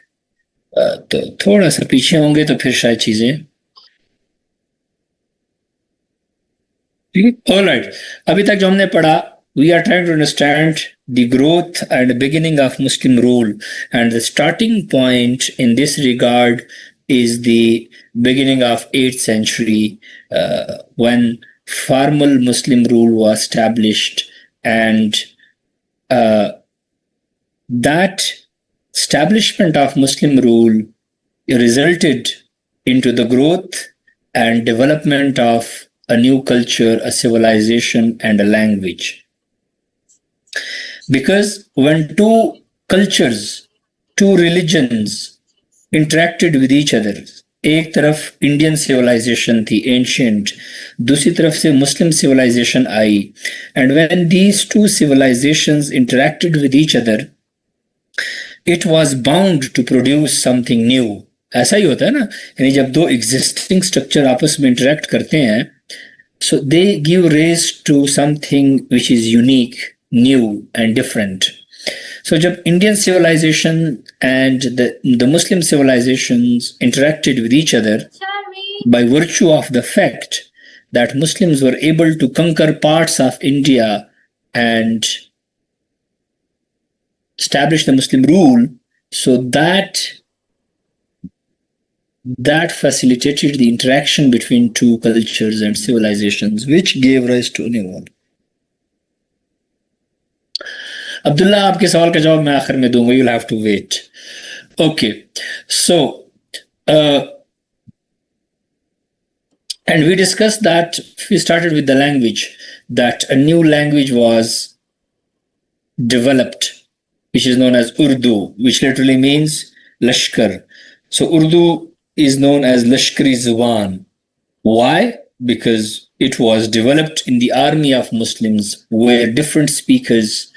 तो थोड़ा सा पीछे होंगे तो फिर शायद चीज़ें ठीक है. All right, अभी तक जो हमने पढ़ा, we are trying to understand the growth and beginning of Muslim rule, and the starting point in this regard is the beginning of 8th century when formal Muslim rule was established, and that establishment of Muslim rule resulted into the growth and development of a new culture, a civilization, and a language. Because when two cultures, two religions interacted with each other, एक तरफ Indian civilisation थी ancient, दूसरी तरफ से Muslim civilization आई, and when these two civilizations interacted with each other, it was bound to produce something new. ऐसा ही होता है ना, यानी जब दो एग्जिस्टिंग स्ट्रक्चर आपस में इंटरेक्ट करते हैं, so they give rise to something which is unique, new and different. So जब Indian civilization and the Muslim civilizations interacted with each other, by virtue of the fact that Muslims were able to conquer parts of India and establish the Muslim rule, so that facilitated the interaction between two cultures and civilizations, which gave rise to a new one. Abdullah, आपके सवाल का जवाब मैं आखिर में दूंगा. You'll have to wait. Okay, so and we discussed that we started with the language, that a new language was developed, which is known as Urdu, which literally means Lashkar. So Urdu is known as Lashkari Zuban. Why? Because it was developed in the army of Muslims, where different speakers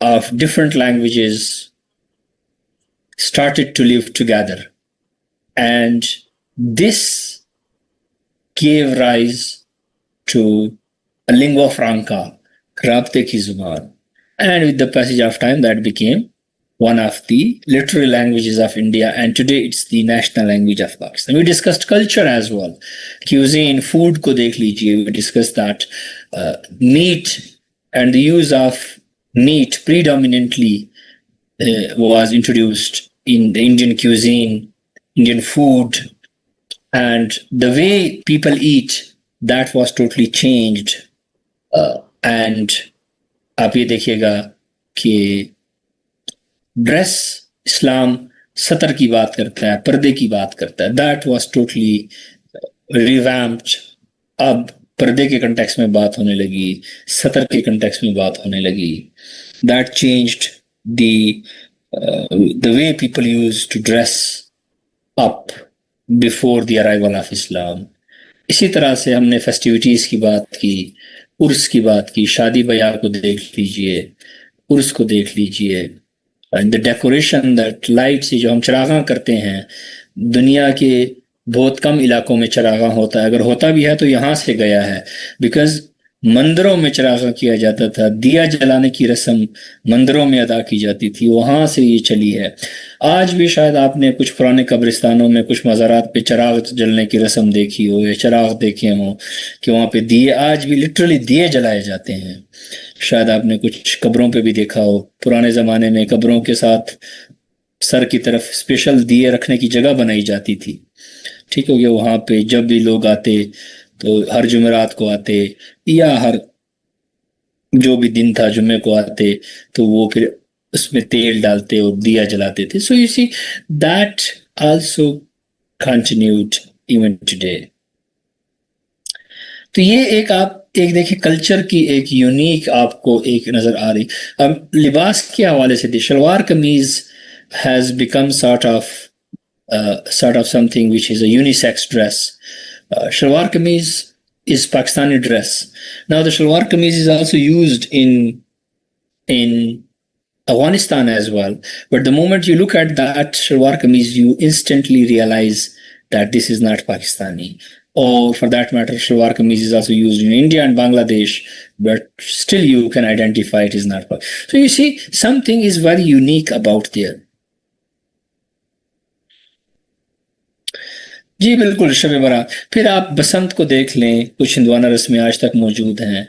of different languages started to live together. and this gave rise to a lingua franca, राब्ते की जुबान, and with the passage of time that became one of the literary languages of India, and today it's the national language of Pakistan. We discussed culture as well, cuisine, food को देख लीजिए. We discussed that meat and the use of meat predominantly was introduced in the Indian cuisine, Indian food, and the way people eat, that was totally changed. And आप ये देखिएगा कि dress, इस्लाम सतर की बात करता है, पर्दे की बात करता है. That was totally revamped. अब पर्दे के कंटेक्स्ट में बात होने लगी, सतर के कंटेक्स्ट में बात होने लगी. That changed the way people used to dress up before the arrival of Islam. इसी तरह से हमने फेस्टिविटीज की बात की, उर्स की बात की. शादी ब्याह को देख लीजिए, उर्स को देख लीजिए. And the decoration, that light से जो हम चरागां करते हैं, दुनिया के बहुत कम इलाकों में चरागां होता है. अगर होता भी है तो यहाँ से गया है, बिकॉज मंदिरों में चरागां किया जाता था. दिया जलाने की रस्म मंदिरों में अदा की जाती थी, वहां से ये चली है. आज भी शायद आपने कुछ पुराने कब्रिस्तानों में, कुछ मज़ारात पे चराग जलने की रस्म देखी हो, या चराग देखे हों कि वहाँ पे दिए, आज भी लिटरली दिए जलाए जाते हैं. शायद आपने कुछ कब्रों पे भी देखा हो. पुराने ज़माने में कब्रों के साथ सर की तरफ स्पेशल दिए रखने की जगह बनाई जाती थी. ठीक हो गया. वहाँ पे जब भी लोग आते तो हर जुमेरात को आते, या हर जो भी दिन था जुम्मे को आते, तो वो फिर उसमें तेल डालते और दिया जलाते थे. सो you see that also continued even today. तो ये एक आप एक देखिए कल्चर की एक यूनिक आपको एक नजर आ रही. अब लिबास के हवाले से शलवार कमीज has become sort of something which is a unisex dress. Shalwar kameez is Pakistani dress. Now the shalwar kameez is also used in Afghanistan as well. But the moment you look at that shalwar kameez, you instantly realize that this is not Pakistani. Or for that matter, shalwar kameez is also used in India and Bangladesh, but still you can identify it is not Pakistani. So you see, something is very unique about there. जी बिल्कुल. शब बारात, फिर आप बसंत को देख लें, कुछ हिंदवाना रस्में आज तक मौजूद हैं,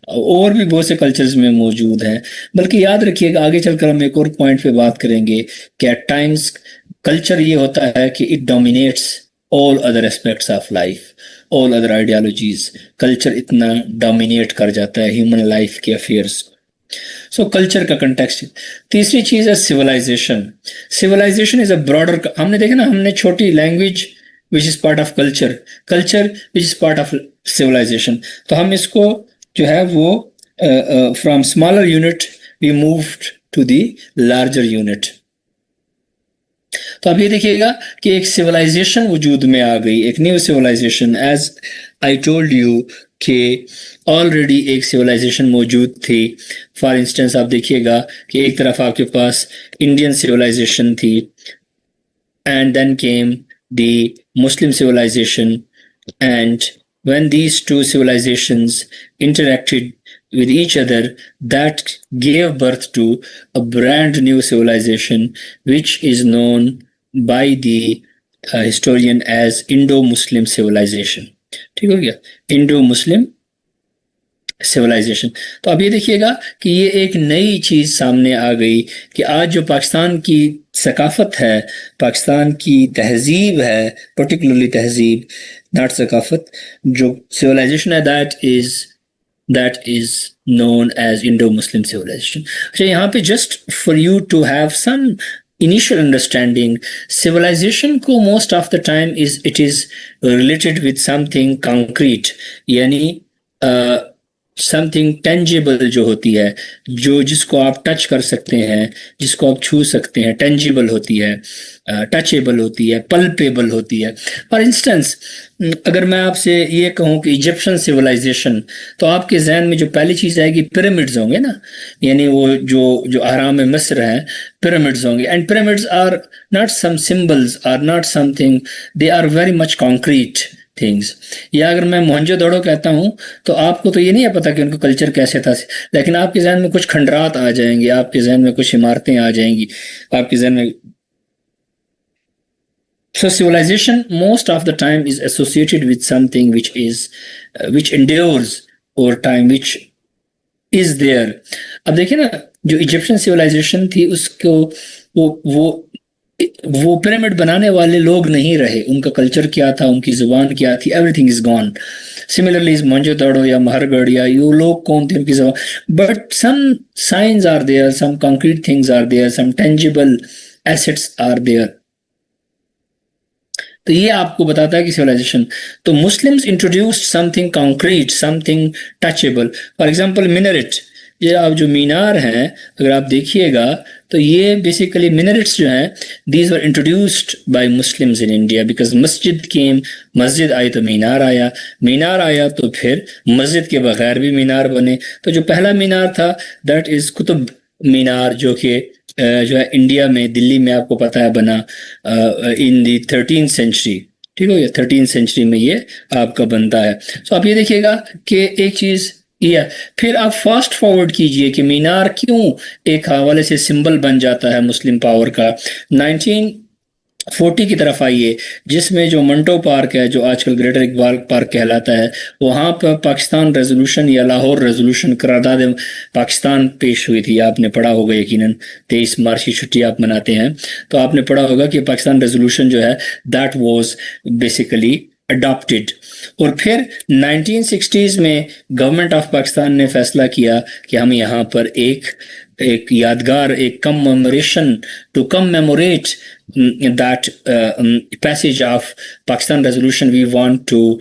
और भी बहुत से कल्चर्स में मौजूद हैं. बल्कि याद रखिएगा, आगे चलकर हम एक और पॉइंट पे बात करेंगे कि एट टाइम्स कल्चर ये होता है कि it dominates all other aspects of life, all other ideologies. Culture इतना डोमिनेट कर जाता है ह्यूमन लाइफ के अफेयर्स. सो कल्चर का कंटेक्स्ट. तीसरी चीज है civilization. Civilization is a broader. हमने देखा ना, हमने छोटी language which is part of culture, culture which is part of civilization. तो हम इसको जो है वो from smaller unit we moved to the larger unit. तो अब ये देखिएगा कि एक civilization वजूद में आ गई, एक new civilization. as I told you कि ऑलरेडी एक civilization मौजूद थी. फॉर इंस्टेंस आप देखिएगा कि एक तरफ आपके पास इंडियन civilization थी, and then came the Muslim civilization, and when these two civilizations interacted with each other, that gave birth to a brand new civilization which is known by the historian as Indo-Muslim civilization. ठीक हो गया, Indo-Muslim civilisation. तो अब ये देखिएगा कि ये एक नई चीज सामने आ गई कि आज जो पाकिस्तान की सकाफत है, पाकिस्तान की तहजीब है, पर्टिकुलरली तहजीब, नॉट सकाफत, जो सिविलाइजेशन है, that is known as Indo Muslim civilization. अच्छा, यहाँ पे just for you to have some initial understanding, civilization को most of the time it is related with something concrete. यानी समथिंग टेंजिबल जो होती है, जो जिसको आप टच कर सकते हैं, जिसको आप छू सकते हैं, टेंजिबल होती है, टचेबल होती है, पल्पेबल होती है। फॉर इंस्टेंस, अगर मैं आपसे ये कहूँ कि इजिप्शियन सिविलाइजेशन, तो आपके जहन में जो पहली चीज आएगी पिरामिड्स होंगे ना, यानी वो जो जो आराम में मिस्र है, पिरामिड्स होंगे। And pyramids are not some symbols, are not something, they are very much concrete things. या अगर मैं मोहनजोदड़ो कहता हूँ, तो आपको तो ये नहीं है पता कि उनका कल्चर कैसे था, लेकिन आपके जहन में कुछ खंडरात आ जाएंगे, आपके जहन में कुछ इमारतें आ जाएंगी, आपके जहन में। So civilization most of the time is associated with something which is which endures over time, which is there. अब देखिए ना, जो इजिप्शियन सिविलाइजेशन थी उसको वो पिरामिड बनाने वाले लोग नहीं रहे, उनका कल्चर क्या था, उनकी जुबान क्या थी, everything is gone. Similarly Mohenjodaro या महरगढ़ या ये लोग कौन थे, उनकी जुबान, but some science are there, some concrete things are there, some tangible assets are there. तो ये आपको बताता है कि सिविलाइजेशन, तो Muslims introduced something concrete, something touchable. For example minaret, ये आप जो मीनार हैं अगर आप देखिएगा, तो ये बेसिकली मिनरेट्स जो हैं, these were introduced by Muslims in India, because मस्जिद केम, मस्जिद आई तो मीनार आया, मीनार आया तो फिर मस्जिद के बगैर भी मीनार बने। तो जो पहला मीनार था दैट इज कुतुब मीनार, जो कि जो है इंडिया में, दिल्ली में आपको पता है बना इन दी 13th सेंचुरी। ठीक हो गया, 13th सेंचुरी में ये आपका बनता है। तो आप ये देखिएगा कि एक चीज ये, फिर आप फास्ट फॉरवर्ड कीजिए कि मीनार क्यों एक हवाले से सिंबल बन जाता है मुस्लिम पावर का। 1940 की तरफ आइए, जिसमें जो मंटो पार्क है, जो आजकल ग्रेटर इकबाल पार्क कहलाता है, वहाँ पर पाकिस्तान रेजोल्यूशन या लाहौर रेजोल्यूशन, करारदाद पाकिस्तान पेश हुई थी। आपने पढ़ा होगा यकीनन, 23 मार्च की छुट्टी आप मनाते हैं, तो आपने पढ़ा होगा कि पाकिस्तान रेजोल्यूशन जो है दैट वाज बेसिकली अडॉप्टेड। और फिर 1960s में गवर्नमेंट ऑफ पाकिस्तान ने फैसला किया कि हम यहाँ पर एक यादगार, एक commemoration to commemorate that passage of Pakistan resolution, we want to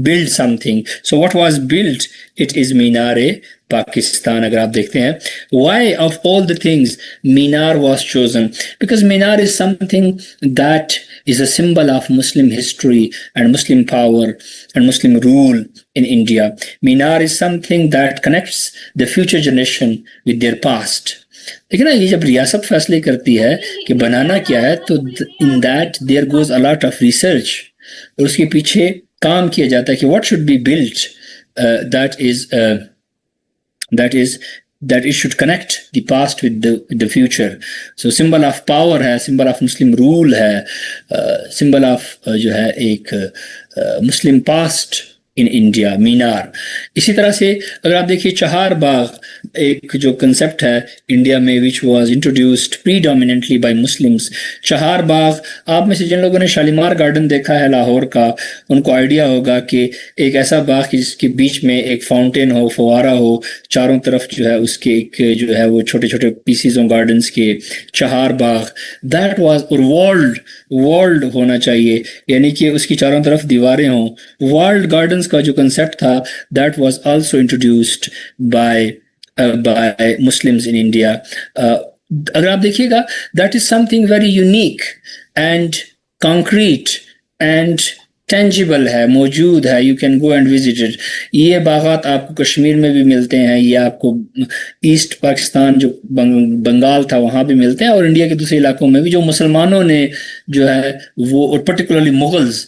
build something. So what was built? It is Minar-e Pakistan. अगर आप देखते हैं, why of all the things Minar was chosen? Because Minar is something that is a symbol of Muslim history and Muslim power and Muslim rule in India. Minar is something that connects the future generation with their past. लेकिन ना, ये जब रियासत फैसले करती है कि बनाना क्या है, तो in that there goes a lot of research, और उसके पीछे काम किया जाता है कि what should be built, that it should connect the past with the future. So symbol of power है, symbol of Muslim rule है, symbol of जो है एक Muslim past इन इंडिया, मीनार। इसी तरह से अगर आप देखिए चहार बाग, एक जो कंसेप्ट है इंडिया में which was introduced predominantly by Muslims. Chahar Bagh, आप में से जिन लोगों ने शालीमार गार्डन देखा है लाहौर का, उनको आइडिया होगा कि एक ऐसा बाग जिसके बीच में एक फाउंटेन हो, फवारा हो, चारों तरफ जो है उसके एक जो है वो छोटे छोटे पीसीज हो गार्डन्स के, चहार बाग। दैट वाज, और वर्ल्ड होना चाहिए, यानी कि उसकी चारों तरफ दीवारें हों। वर्ल्ड गार्डन्स का जो कंसेप्ट था that was also introduced by Muslims in India. अगर आप देखिएगा, that is something very unique and concrete and tangible है, मौजूद है, you can go and visit it. ये बागात आपको कश्मीर में भी मिलते हैं, ये आपको ईस्ट पाकिस्तान जो बंगाल था वहाँ भी मिलते हैं, और इंडिया के दूसरे इलाकों में भी, जो मुसलमानों ने जो है वो, और particularly Mughals,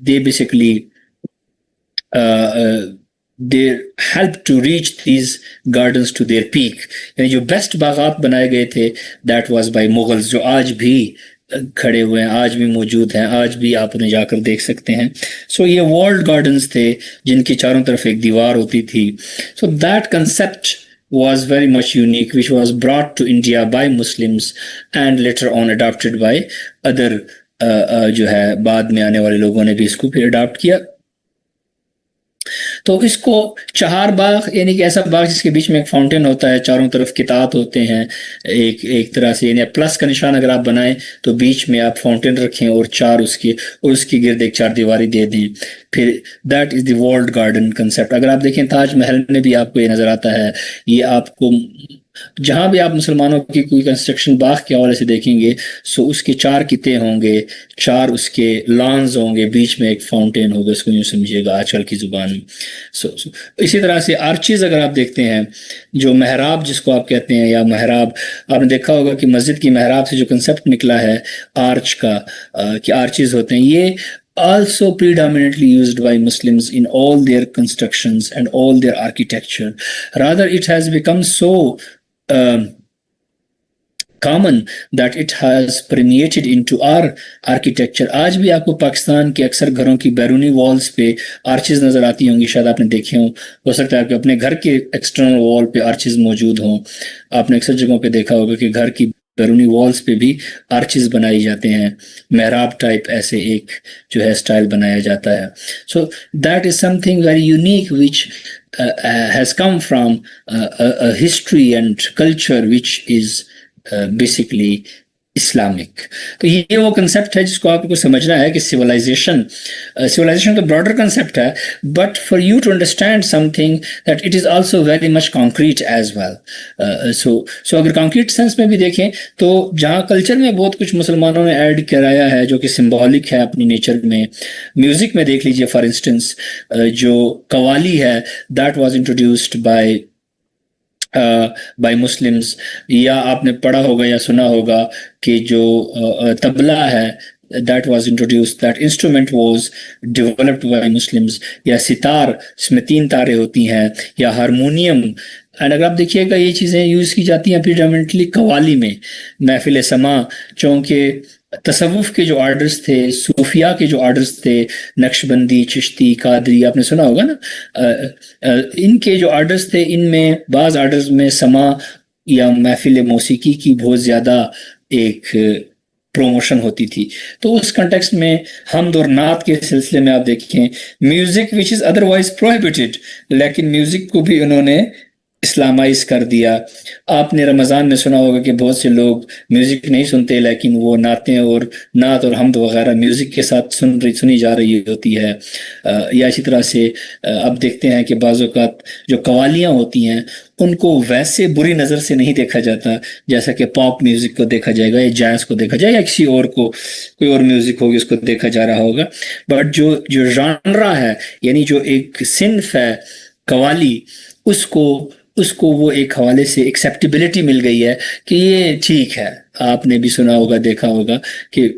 they basically they helped to reach these gardens to their peak. यानी जो बेस्ट बागात बनाए गए थे that was by मुगल्स, जो आज भी खड़े हुए हैं, आज भी मौजूद हैं, आज भी आप उन्हें जाकर देख सकते हैं। सो ये वर्ल्ड गार्डन्स थे जिनकी चारों तरफ एक दीवार होती थी। So that concept was very much unique, which was brought to India by Muslims and later on adopted by other जो है बाद में आने वाले लोगों ने भी इसको फिर अडॉप्ट किया। तो इसको चहार बाग यानी कि ऐसा बाग जिसके बीच में एक फाउंटेन होता है, चारों तरफ किताब होते हैं, एक एक तरह से यानी प्लस का निशान अगर आप बनाएं तो बीच में आप फाउंटेन रखें और चार उसके और उसकी गिर्द एक चार दीवारी दे दें, फिर that is the walled garden concept. अगर आप देखें ताजमहल में भी आपको ये नजर आता है, ये आपको जहां भी आप मुसलमानों की कोई कंस्ट्रक्शन बाग के हवाले से देखेंगे, सो उसके चार किते होंगे, चार उसके लॉन्स होंगे, बीच में एक फाउंटेन होगा, इसको यूं समझिएगा आजकल की जुबान में। सो इसी तरह से आर्चेज अगर आप देखते हैं, जो मेहराब जिसको आप कहते हैं या मेहराब, आपने देखा होगा कि मस्जिद की मेहराब से जो कंसेप्ट निकला है आर्च का, कि आर्चेज होते हैं, ये also predominantly used by Muslims in all their constructions and all their architecture. Rather, it has become so common that it has permeated into our architecture. आज भी आपको पाकिस्तान के अक्सर घरों की बैरूनी वॉल्स पे आर्चेज नजर आती होंगी, शायद आपने देखे हो सकता है कि अपने घर के एक्सटर्नल वॉल पे आर्चेज मौजूद हों। आपने अक्सर जगहों पे देखा होगा कि घर की बैरूनी वॉल्स पे भी आर्चेज बनाई जाते हैं, मेहराब टाइप ऐसे एक जो है स्टाइल बनाया जाता है। So that is something very unique which has come from a history and culture which is basically Islamic. तो ये वो कंसेप्ट है जिसको आपको समझना है कि सिविलाइजेशन तो ब्रॉडर कंसेप्ट है, but for you to understand something that it is also very much concrete as well. So अगर कॉन्क्रीट सेंस में भी देखें तो जहाँ कल्चर में बहुत कुछ मुसलमानों ने ऐड कराया है जो कि सिंबॉलिक है अपनी नेचर में, म्यूजिक में देख लीजिए फॉर इंस्टेंस, जो कवाली है that was introduced by Muslims, या आपने पढ़ा होगा या सुना होगा कि जो तबला है that was introduced, that instrument was developed by Muslims, या सितार इसमें 3 तारे होती हैं, या हारमोनियम। एंड अगर आप देखिएगा ये चीज़ें यूज़ की जाती हैं प्रीडोमिनेंटली कवाली में, महफिल समा, चूँकि तसव्वुफ के जो आर्डर्स थे, सूफिया के जो आर्डर्स थे, नक्शबंदी, चिश्ती, कादरी, आपने सुना होगा ना, इनके जो आर्डर्स थे, इनमें बाज़ आर्डर्स में समा या महफिल मौसीकी की बहुत ज़्यादा एक प्रमोशन होती थी। तो उस कंटेक्स्ट में हमद और नात के सिलसिले में आप देखें, music which is otherwise prohibited, लेकिन म्यूजिक को भी उन्होंने इस्लामाइज कर दिया। आपने रमज़ान में सुना होगा कि बहुत से लोग म्यूज़िक नहीं सुनते, लेकिन वो नातें और नात और हमद वगैरह म्यूज़िक के साथ सुनी जा रही होती है। या इसी तरह से अब देखते हैं कि बाज़ औक़ात जो कवालियाँ होती हैं उनको वैसे बुरी नज़र से नहीं देखा जाता जैसा कि पॉप म्यूज़िक को देखा जाएगा, या जैज़ को देखा जाएगा, या किसी और को कोई और म्यूज़िक होगी उसको देखा जा रहा होगा। बट जो जॉनरा है, यानी जो एक सिन्फ है कवाली, उसको वो एक हवाले से एक्सेप्टेबिलिटी मिल गई है कि ये ठीक है। आपने भी सुना होगा, देखा होगा कि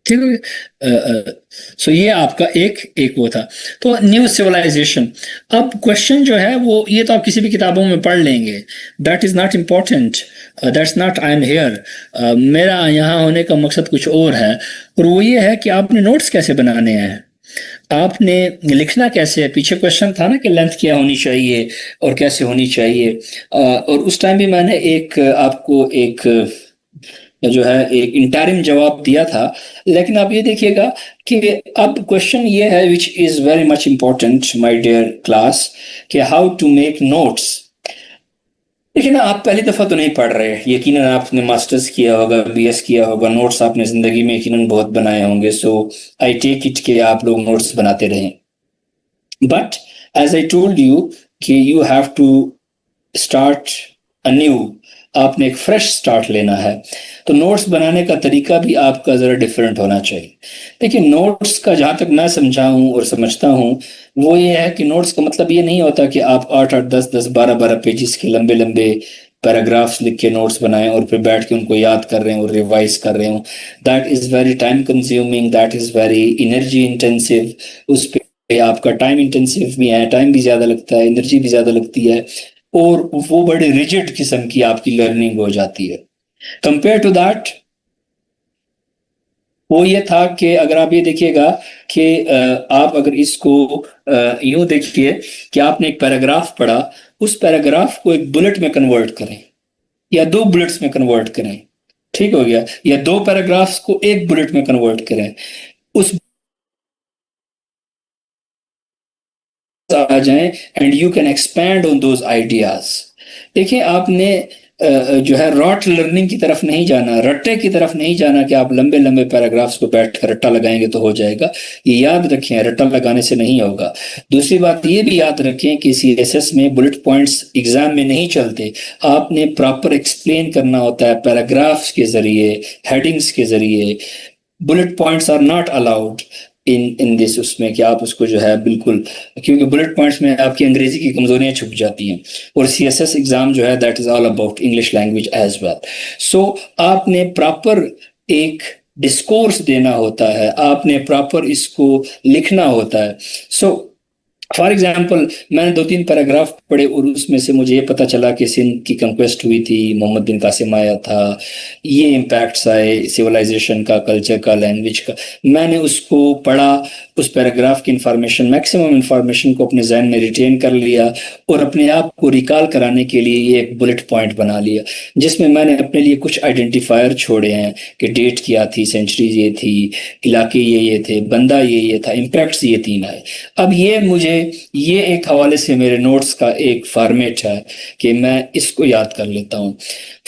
ठीक है। सो ये आपका एक वो था। तो न्यू सिविलाइजेशन, अब क्वेश्चन जो है वो ये तो आप किसी भी किताबों में पढ़ लेंगे, that is not important, that's not I am here. मेरा यहाँ होने का मकसद कुछ और है, और वो ये है कि आपने नोट्स कैसे बनाने हैं, आपने लिखना कैसे है। पीछे क्वेश्चन था ना कि लेंथ क्या होनी चाहिए और कैसे होनी चाहिए, और उस टाइम भी मैंने आपको एक जो है एक इंटरिम जवाब दिया था। लेकिन आप ये देखिएगा कि अब क्वेश्चन ये है which is very much important my dear class, कि हाउ टू मेक नोट्स। देखिए ना, आप पहली दफ़ा तो नहीं पढ़ रहे, यकीनन आपने मास्टर्स किया होगा, बीएस किया होगा, नोट्स आपने ज़िंदगी में यकीनन बहुत बनाए होंगे। सो आई टेक इट कि आप लोग नोट्स बनाते रहें। But as I told you कि you have to start anew, आपने एक फ्रेश स्टार्ट लेना है। तो नोट्स बनाने का तरीका भी आपका ज़रा डिफरेंट होना चाहिए। देखिए, नोट्स का जहाँ तक मैं समझा हूँ और समझता हूँ वो ये है कि नोट्स का मतलब ये नहीं होता कि आप 8-8, 10-10, 12-12 पेजेस के लंबे लंबे पैराग्राफ्स लिख के नोट्स बनाएं और फिर बैठ के उनको याद कर रहे हैं और रिवाइज कर रहे हो। That is very time consuming, that is very energy intensive. उस पर आपका टाइम इंटेंसिव भी है, टाइम भी ज़्यादा लगता है, एनर्जी भी ज़्यादा लगती है, और वो बड़े रिजिड किस्म की आपकी लर्निंग हो जाती है। कंपेयर टू दैट वो ये था कि अगर आप ये देखिएगा कि आप अगर इसको यूं देखिए कि आपने एक पैराग्राफ पढ़ा, उस पैराग्राफ को एक बुलेट में कन्वर्ट करें या 2 बुलेट्स में कन्वर्ट करें, ठीक हो गया, या 2 पैराग्राफ्स को एक बुलेट में कन्वर्ट करें। उस आ जाएं and you can expand on those ideas. देखिए, आपने जो है रॉट लर्निंग की तरफ नहीं जाना, रट्टे की तरफ नहीं जाना कि आप लंबे लंबे पैराग्राफ्स को बैठ कर रट्टा लगाएंगे तो हो जाएगा। ये याद रखें, रट्टा लगाने से नहीं होगा। दूसरी बात ये भी याद रखें कि सीएसएस में बुलेट पॉइंट्स एग्जाम में नहीं चलते, आपने प्रॉपर एक्सप्लेन करना होता है पैराग्राफ्स के जरिए, हेडिंग्स के जरिए। Bullet points are not allowed in this, उसमें कि आप उसको जो है बिल्कुल, क्योंकि बुलेट पॉइंट्स में आपकी अंग्रेजी की कमजोरियां छुप जाती हैं, और सीएसएस एग्जाम जो है that is all about English language as well. So आपने प्रॉपर एक डिस्कोर्स देना होता है, आपने प्रॉपर इसको लिखना होता है। सो फॉर एग्जाम्पल, मैंने 2-3 पैराग्राफ पढ़े और उसमें से मुझे ये पता चला कि सिंध की कंक्वेस्ट हुई थी, मोहम्मद बिन कासिम आया था, ये इम्पैक्ट्स आए सिविलाइजेशन का, कल्चर का, लैंग्वेज का। मैंने उसको पढ़ा, उस पैराग्राफ की इंफॉर्मेशन, मैक्सिमम इंफॉर्मेशन को अपने जहन में रिटेन कर लिया और अपने आप को रिकॉल कराने के लिए ये एक बुलेट पॉइंट बना लिया, जिसमें मैंने अपने लिए कुछ आइडेंटिफायर छोड़े हैं कि डेट क्या थी, सेंचुरीज ये थी, इलाके ये थे, बंदा ये था, इम्पैक्ट्स ये 3 आए। अब ये मुझे, ये एक हवाले से मेरे नोट्स का एक फॉर्मेट है कि मैं इसको याद कर लेता हूँ।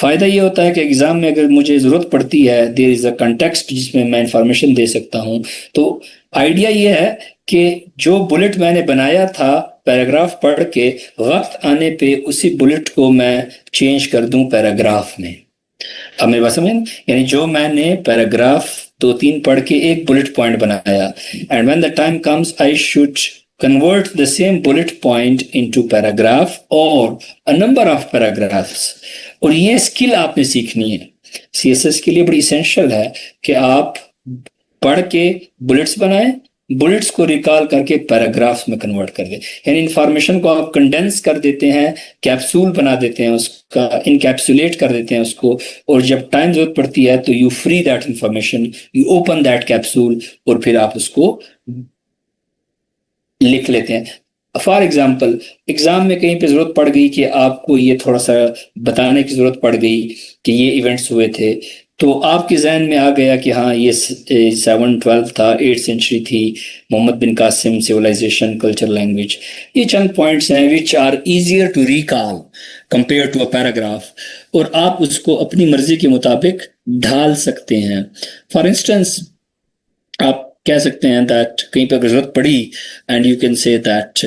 फायदा ये होता है कि एग्जाम में अगर मुझे जरूरत पड़ती है, देयर इज अ कंटेक्स्ट जिसमें मैं इंफॉर्मेशन दे सकता हूँ। तो आइडिया ये है कि जो बुलेट मैंने बनाया था पैराग्राफ पढ़ के, वक्त आने पे उसी बुलेट को मैं चेंज कर दूं पैराग्राफ में। अब मेरी बात समझ, यानी जो मैंने पैराग्राफ 2-3 पढ़ के एक बुलेट पॉइंट बनाया, and when the time comes I should convert the same bullet point into paragraph or a number of paragraphs। और ये स्किल आपने सीखनी है, सीएसएस के लिए बड़ी इसेंशियल है कि आप पढ़ के बुलेट्स बनाएं, बुलेट्स को रिकॉल करके पैराग्राफ्स में कन्वर्ट कर दें, यानी इंफॉर्मेशन को आप कंडेंस कर देते हैं, कैप्सूल बना देते हैं, उसका इनकैप्सुलेट कर देते हैं उसको, और जब टाइम जरूरत पड़ती है तो you free that information, you open that capsule और फिर आप उसको लिख लेते हैं। फॉर एग्जाम्पल, एग्जाम में कहीं पे जरूरत पड़ गई कि आपको ये थोड़ा सा बताने की जरूरत पड़ गई कि ये इवेंट्स हुए थे, तो आपके जहन में आ गया कि हाँ ये 712 था, 8th सेंचुरी थी, Mohammad bin Qasim, civilization, culture, language. ये चंद पॉइंट्स हैं which are easier to recall compare to a paragraph, और आप उसको अपनी मर्जी के मुताबिक ढाल सकते हैं। फॉर इंस्टेंस, आप कह सकते हैं दैट कहीं पर जरूरत पड़ी, and you can say that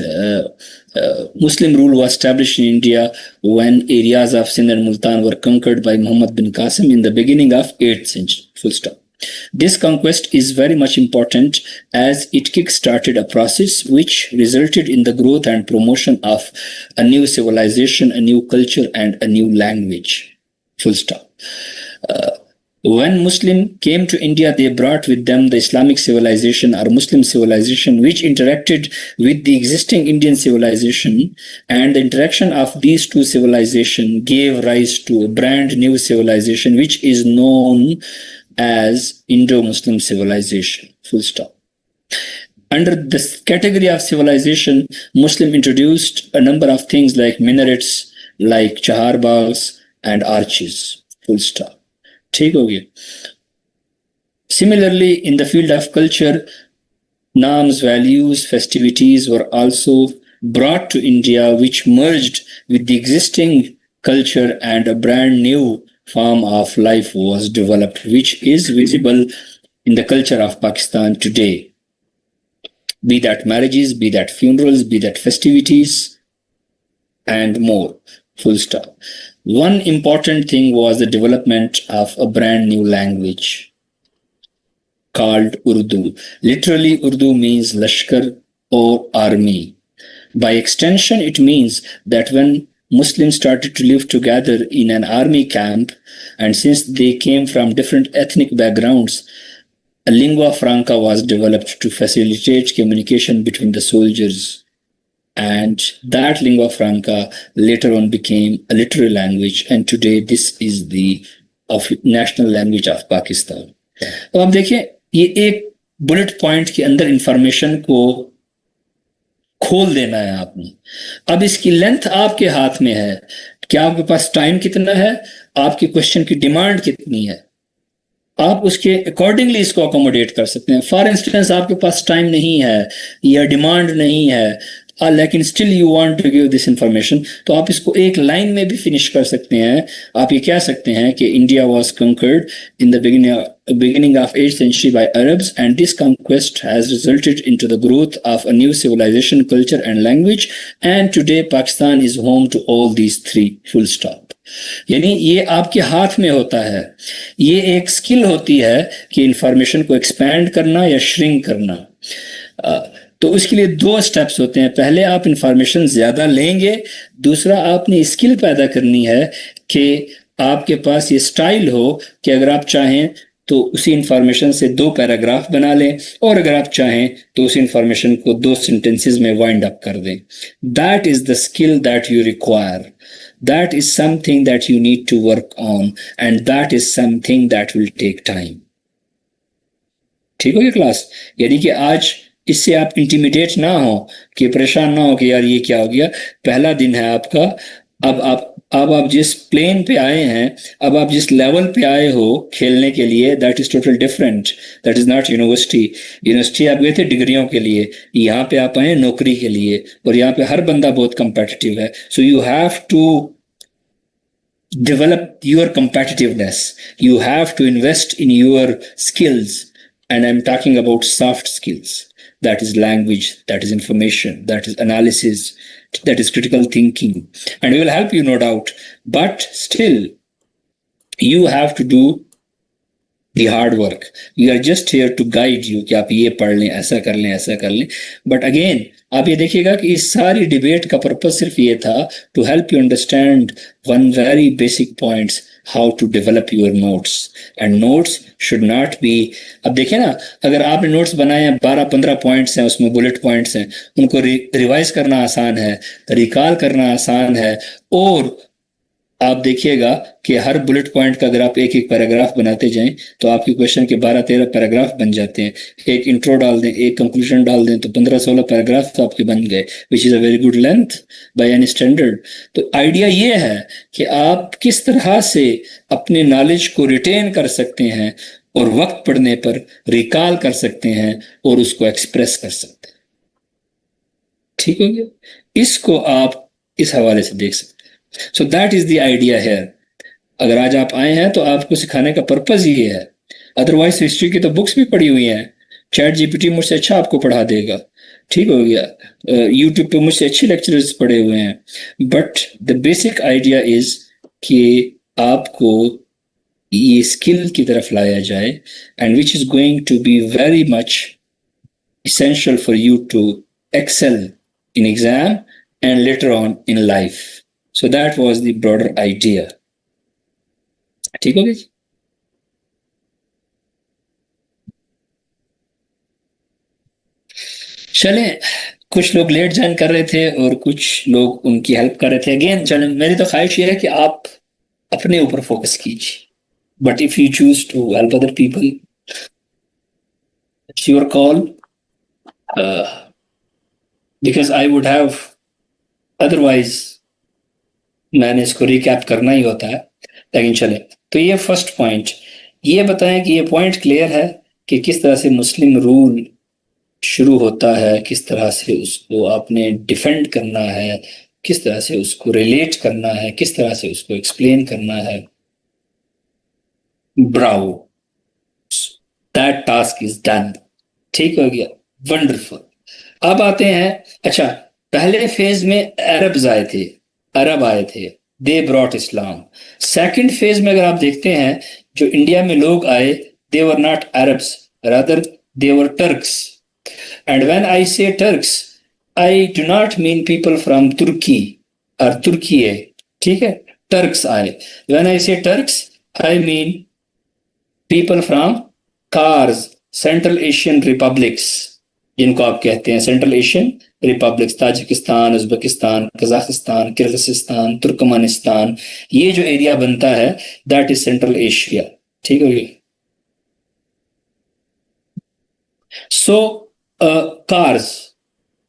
Muslim rule was established in India when areas of Sindh and Multan were conquered by Muhammad bin Qasim in the beginning of 8th century. Full stop. This conquest is very much important as it kick-started a process which resulted in the growth and promotion of a new civilization, a new culture, and a new language. Full stop. When Muslim came to India, they brought with them the Islamic civilization or Muslim civilization, which interacted with the existing Indian civilization, and the interaction of these two civilizations gave rise to a brand new civilization, which is known as Indo-Muslim civilization. Full stop. Under this category of civilization, Muslim introduced a number of things like minarets, like chahar bags and arches. Full stop. ठीक हो गया। Similarly, in the field of culture, norms, values, festivities were also brought to India, which merged with the existing culture, and a brand new form of life was developed, which is visible in the culture of Pakistan today. Be that marriages, be that funerals, be that festivities, and more. Full stop. One important thing was the development of a brand new language called Urdu. Literally, Urdu means Lashkar or army. By extension, it means that when Muslims started to live together in an army camp, and since they came from different ethnic backgrounds, a lingua franca was developed to facilitate communication between the soldiers. And that lingua franca later on became a literary language, and today this is the national language of Pakistan. तो आप देखिए, ये एक bullet point के अंदर information को खोल देना है आपने। अब इसकी लेंथ आपके हाथ में है, क्या आपके पास टाइम कितना है, आपके क्वेश्चन की डिमांड कितनी है, आप उसके अकॉर्डिंगली इसको अकोमोडेट कर सकते हैं। फॉर इंस्टेंस, आपके पास टाइम नहीं है या डिमांड नहीं है, लेकिन still you want to give this information, तो आप इसको एक लाइन में भी फिनिश कर सकते हैं। आप ये कह सकते हैं कि India was conquered in the beginning of 8th century by Arabs, and this conquest has resulted into the growth of a new civilization, culture and language, and today Pakistan is home to all these three, full stop. यानी ये आपके हाथ में होता है, ये एक skill होती है कि इंफॉर्मेशन को एक्सपैंड करना या श्रिंक करना। तो उसके लिए 2 स्टेप्स होते हैं, पहले आप इंफॉर्मेशन ज्यादा लेंगे, दूसरा आपने स्किल पैदा करनी है कि आपके पास ये स्टाइल हो कि अगर आप चाहें तो उसी इंफॉर्मेशन से 2 पैराग्राफ बना लें, और अगर आप चाहें तो उस इंफॉर्मेशन को 2 सेंटेंसेस में वाइंड अप कर दें। That is the skill that you require, that is something that you need to work on, and that is something that will take time. ठीक हो गया क्लास? यानी कि आज इससे आप इंटिमिडेट ना हो, कि परेशान ना हो कि यार ये क्या हो गया, पहला दिन है आपका। अब आप जिस प्लेन पे आए हैं, अब आप जिस लेवल पे आए हो खेलने के लिए, that is total different, that is not university आप गए थे डिग्रियों के लिए, यहाँ पे आप आए नौकरी के लिए, और यहाँ पे हर बंदा बहुत कंपेटिटिव है। So you have to develop your competitiveness, you have to invest in your skills, and I'm talking about soft skills, that is language, that is information, that is analysis, that is critical thinking, and we will help you, no doubt, but still you have to do the hard work. We are just here to guide you कि आप ये पढ़ लें, ऐसा कर लें, ऐसा कर लें, but again आप ये देखिएगा कि इस सारी डिबेट का पर्पज सिर्फ ये था to help you understand one very basic points, how to develop your notes, and notes should not be, अब देखिए ना, अगर आपने नोट्स बनाए हैं 12-15 पॉइंट्स हैं, उसमें बुलेट पॉइंट्स हैं, उनको रिवाइज करना आसान है, रिकॉल करना आसान है, और आप देखिएगा कि हर बुलेट पॉइंट का अगर आप एक एक पैराग्राफ बनाते जाएं तो आपके क्वेश्चन के 12-13 पैराग्राफ बन जाते हैं। एक इंट्रो डाल दें, एक कंक्लूजन डाल दें, तो 15-16 पैराग्राफ तो आपके बन गए, which is a very good length by any standard. तो आइडिया ये है कि आप किस तरह से अपने नॉलेज को रिटेन कर सकते हैं और वक्त पड़ने पर रिकॉल कर सकते हैं और उसको एक्सप्रेस कर सकते हैं। ठीक हो गया? इसको आप इस हवाले से देख सकते हैं। So that is the idea here. अगर आज आप आए हैं तो आपको सिखाने का पर्पज ये है, अदरवाइज हिस्ट्री की तो बुक्स भी पढ़ी हुई हैं, चैट जीपीटी मुझसे अच्छा आपको पढ़ा देगा, ठीक हो गया, यूट्यूब पे मुझसे अच्छे लेक्चरर्स पढ़े हुए हैं, but the basic idea is कि आपको ये स्किल की तरफ लाया जाए, and which is going to be very much essential for you to excel in exam and later on in life. So that was the broader idea. ठीक हो गया जी? चले, कुछ लोग लेट ज्वाइन कर रहे थे और कुछ लोग उनकी हेल्प कर रहे थे। अगेन चले, मेरी तो ख्वाहिश ये है कि आप अपने ऊपर फोकस कीजिए, but if you choose to help other people, it's your call, because I would have otherwise मैंने इसको रिकैप करना ही होता है। लेकिन चले, तो ये फर्स्ट पॉइंट, ये बताएं कि ये पॉइंट क्लियर है कि किस तरह से मुस्लिम रूल शुरू होता है, किस तरह से उसको आपने डिफेंड करना है, किस तरह से उसको रिलेट करना है, किस तरह से उसको एक्सप्लेन करना है। Bravo, that task is done. ठीक हो गया, वंडरफुल। अब आते हैं, अच्छा पहले फेज में अरब्स आए थे, अरब आए थे, they brought Islam. Second phase में अगर आप देखते हैं जो इंडिया में लोग आए, they were not Arabs, rather they were Turks. And when I say Turks, I do not mean people from Turkey और तुर्की, ठीक है, टर्क्स आए। When I say Turks, I mean people from कार्स, सेंट्रल एशियन रिपब्लिक्स, जिनको आप कहते हैं Central Asian republics, Tajikistan, Uzbekistan, Kazakhstan, Kyrgyzstan, Turkmenistan, ये जो एरिया बनता है दैट इज सेंट्रल एशिया। ठीक है, सो कार्स,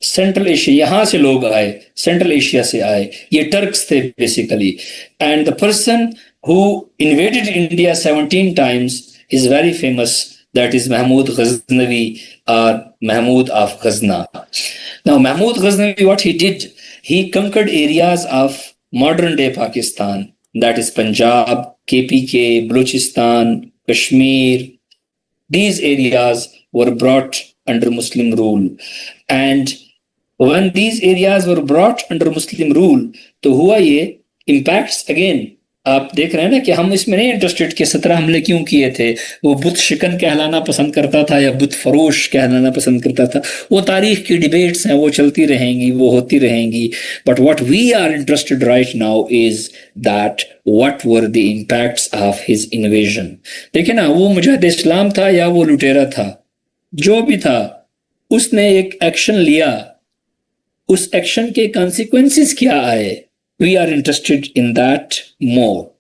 सेंट्रल एशिया, यहां से लोग आए, सेंट्रल एशिया से आए, ये टर्क्स थे basically. And the person who invaded India 17 times is very famous, that is Mahmud Ghaznavi or Mahmud of Ghazna. Now, Mahmud Ghaznavi, what he did, he conquered areas of modern day Pakistan, that is Punjab, KPK, Balochistan, Kashmir. These areas were brought under Muslim rule. And when these areas were brought under Muslim rule, तो हुआ ये impacts again. आप देख रहे हैं ना कि हम इसमें नहीं इंटरेस्टेड कि 17 हमले क्यों किए थे, वो बुत शिकन कहलाना पसंद करता था या बुत फरोश कहलाना पसंद करता था, वो तारीख की डिबेट्स हैं, वो चलती रहेंगी, वो होती रहेंगी. But what we are interested right now is that what were the impacts of his invasion. देखिए ना, वो मुजाहिद इस्लाम था या वो लुटेरा था, जो भी था, उसने एक एक्शन लिया, उस एक्शन के कॉन्सिक्वेंसेस क्या आए, we are interested in that more.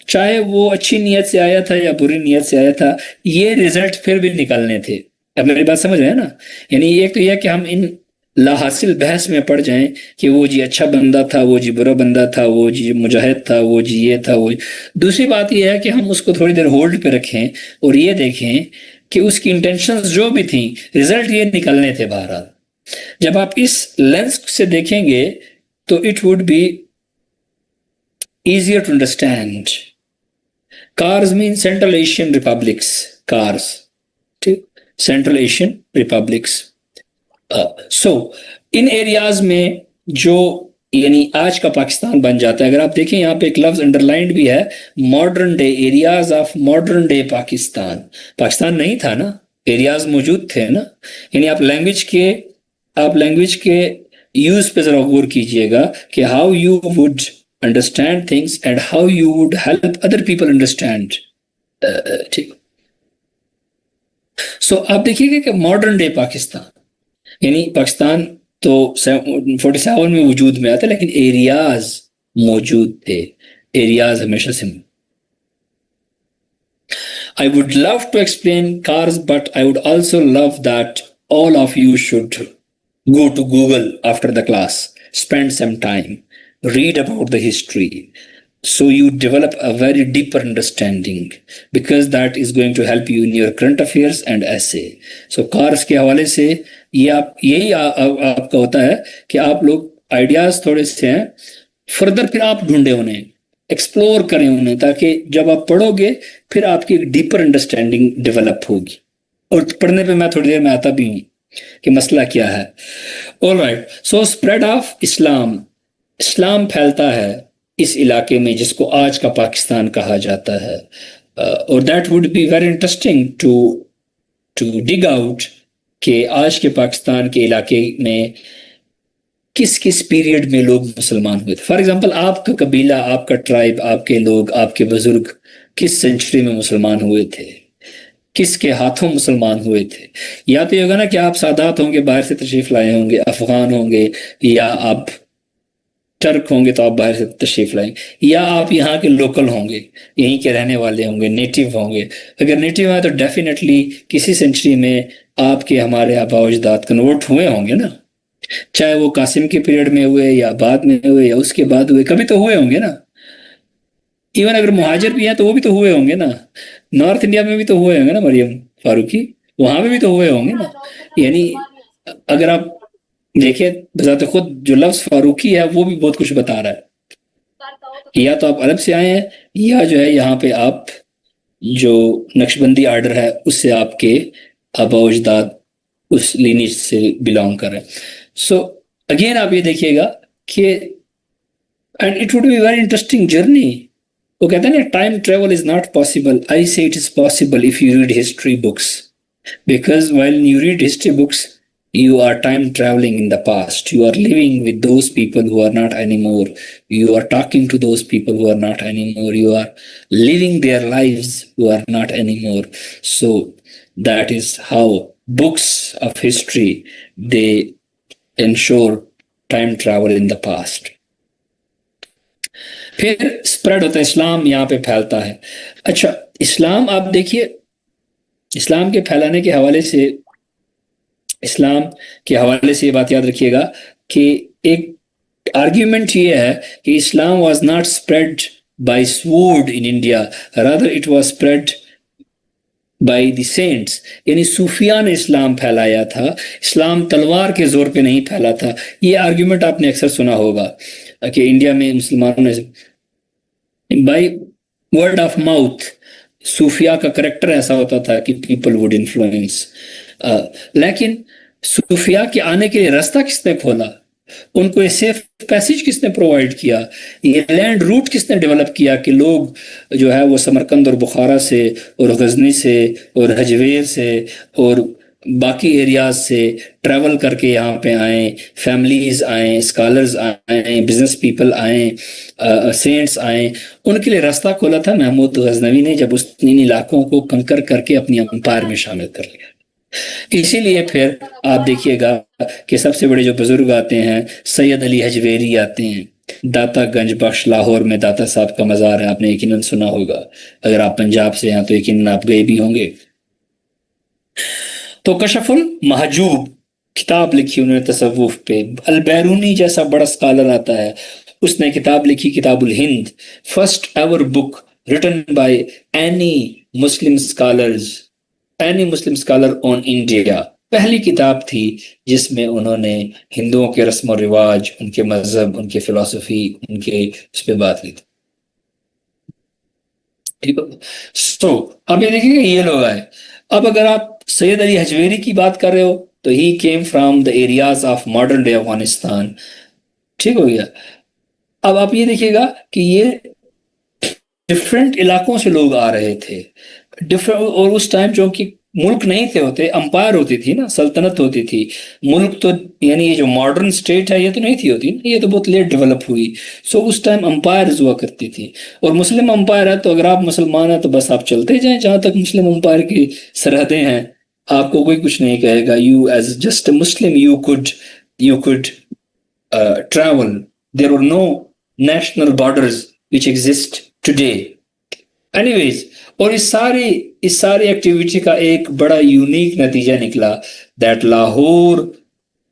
चाहे वो अच्छी नीयत से आया था या बुरी नीयत से आया था, ये रिजल्ट फिर भी निकलने थे. अब मेरी बात समझ रहे हैं ना? यानी एक तो यह कि हम इन लाहासिल बहस में पड़ जाएं कि वो जी अच्छा बंदा था, वो जी बुरा बंदा था, वो जी मुजाहिद था, वो जी ये था, वो. दूसरी बात यह है कि हम उसको थोड़ी देर होल्ड पे रखें और ये देखें कि उसकी इंटेंशंस जो भी थी, रिजल्ट ये निकलने थे. बहरहाल जब आप इस लेंस से देखेंगे तो it would B easier to understand. CARS mean Central Asian Republics. CARS, Central Asian Republics. So in areas में जो यानी आज का पाकिस्तान बन जाता है. अगर आप देखें यहाँ पे एक लफ्ज अंडरलाइंड भी है, modern day areas of modern day Pakistan. Pakistan नहीं था ना, एरियाज मौजूद थे ना. यानी आप लैंग्वेज के यूज पे जरा गौर कीजिएगा कि how you would understand things and how you would help other people understand. ठीक. So आप देखिएगा कि मॉडर्न डे पाकिस्तान, यानी पाकिस्तान तो 47 में वजूद में आता, लेकिन एरियाज मौजूद थे. एरियाज हमेशा से. I would love to explain CARS, but I would also love that all of you should go to Google after the class, spend some time, read about the history, so you develop a very deeper understanding, because that is going to help you in your current affairs and essay. So CARS के हवाले से यही आपका होता है कि आप लोग आइडियाज थोड़े से हैं, फर्दर फिर आप ढूंढे उन्हें, एक्सप्लोर करें उन्हें, ताकि जब आप पढ़ोगे फिर आपकी एक डीपर अंडरस्टैंडिंग डेवलप होगी. और पढ़ने पे मैं थोड़ी देर में आता भी हूँ कि मसला क्या है. Alright, so spread of Islam. इस्लाम फैलता है इस इलाके में जिसको आज का पाकिस्तान कहा जाता है. और that would be very interesting to dig out कि आज के पाकिस्तान के इलाके में किस किस पीरियड में लोग मुसलमान हुए थे. फॉर एग्जांपल, आपका कबीला, आपका ट्राइब, आपके लोग, आपके बुजुर्ग किस सेंचुरी में मुसलमान हुए थे, किसके हाथों मुसलमान हुए थे. या तो ये होगा ना कि आप सादात होंगे, बाहर से तशरीफ लाए होंगे, अफगान होंगे, या आप टर्क होंगे तो आप बाहर से तशरीफ लाएंगे, या आप यहाँ के लोकल होंगे, यहीं के रहने वाले होंगे, नेटिव होंगे. अगर नेटिव है तो डेफिनेटली किसी सेंचुरी में आपके हमारे आबा अजदाद कन्वर्ट हुए होंगे ना, चाहे वो कासिम के पीरियड में हुए या बाद में हुए या उसके बाद हुए, कभी तो हुए होंगे ना. इवन अगर मुहाजिर भी हैं तो वो भी तो हुए होंगे ना. नॉर्थ इंडिया में भी तो हुए होंगे ना, मरियम फारूकी, वहां पे भी तो हुए होंगे ना. यानी अगर आप देखिए, बजाते खुद जो लफ्ज फारूकी है वो भी बहुत कुछ बता रहा है. या तो आप अरब से आए हैं, या जो है यहाँ पे आप जो नक्शबंदी आर्डर है उससे आपके आबा अजदाद उस लीनेज से बिलोंग कर रहे हैं. सो अगेन आप ये देखिएगा कि and it would be very interesting journey. वो कहते हैं ना, time travel is not possible. I say it is possible if you read history books, because while you read history books you are time traveling in the past. You are living with those people who are not anymore. You are talking to those people who are not anymore. You are living their lives who are not anymore. So that is how books of history, they ensure time travel in the past. फिर spread होता है, इस्लाम यहाँ पे फैलता है. अच्छा, इस्लाम आप देखिए, इस्लाम के फैलाने के हवाले से, इस्लाम के हवाले से ये बात याद रखिएगा कि एक आर्ग्यूमेंट ये है कि Islam was not spread by sword in India, rather it was spread by the saints, यानी सूफिया ने इस्लाम फैलाया था, इस्लाम तलवार के जोर पे नहीं फैला था। ये आर्ग्यूमेंट आपने अक्सर सुना होगा कि इंडिया में मुसलमानों ने बाय वर्ड ऑफ माउथ, सूफिया का करेक्टर ऐसा होता था कि पीपल वुड इन्फ्लुएंस। लेकिन सूफिया के आने के लिए रास्ता किसने खोला, उनको ये सेफ पैसेज किसने प्रोवाइड किया, ये लैंड रूट किसने डेवलप किया कि लोग जो है वो समरकंद और बुखारा से और गजनी से और हजवेर से और बाकी एरियाज से ट्रैवल करके यहाँ पे आए, फैमिलीज आए, स्कॉलर्स आए, बिजनेस पीपल आए, सेंट्स आए, उनके लिए रास्ता खोला था महमूद गजनवी ने जब उस इन इलाकों को कंकर करके अपनी अंपायर में शामिल कर लिया। इसीलिए फिर आप देखिएगा कि सबसे बड़े जो बुजुर्ग आते हैं, सैयद अली हजवेरी आते हैं, दाता गंज बख्श लाहौर में दाता साहब का मज़ार है, आपने यकीनन सुना होगा, अगर आप पंजाब से हैं तो यकीनन आप गए भी होंगे। तो कशफुल महजूब किताब लिखी उन्होंने तसव्वुफ पे। अल-बैरूनी जैसा बड़ा स्कॉलर आता है, उसने किताब लिखी Kitabul Hind, first ever book written by any Muslim scholar on India. पहली किताब थी जिसमें उन्होंने हिंदुओं के रस्म और रिवाज, उनके मजहब, उनके फिलॉसफी, उनके उस पर बात ली थी। ठीक है, सो अब ये देखिए ये लोग आए। अब अगर आप सैयद अली हजवेरी की बात कर रहे हो तो he came from the areas of modern day Afghanistan. ठीक हो गया। अब आप ये देखिएगा कि ये डिफरेंट इलाकों से लोग आ रहे थे, डिफरेंट, और उस टाइम जो कि मुल्क नहीं थे होते, अंपायर होती थी ना, सल्तनत होती थी। मुल्क तो यानी ये जो मॉडर्न स्टेट है ये तो नहीं थी होती, ये तो बहुत लेट डेवलप हुई। सो उस टाइम अंपायर हुआ करती थी, और मुस्लिम अंपायर है तो अगर आप मुसलमान हैं तो बस आप चलते जाएं जहां तक मुस्लिम अंपायर की सरहदें हैं, आपको कोई कुछ नहीं कहेगा। You as just a Muslim you could travel, there were no national borders which exist today. Anyways, और इस सारी एक्टिविटी का एक बड़ा यूनिक नतीजा निकला, that Lahore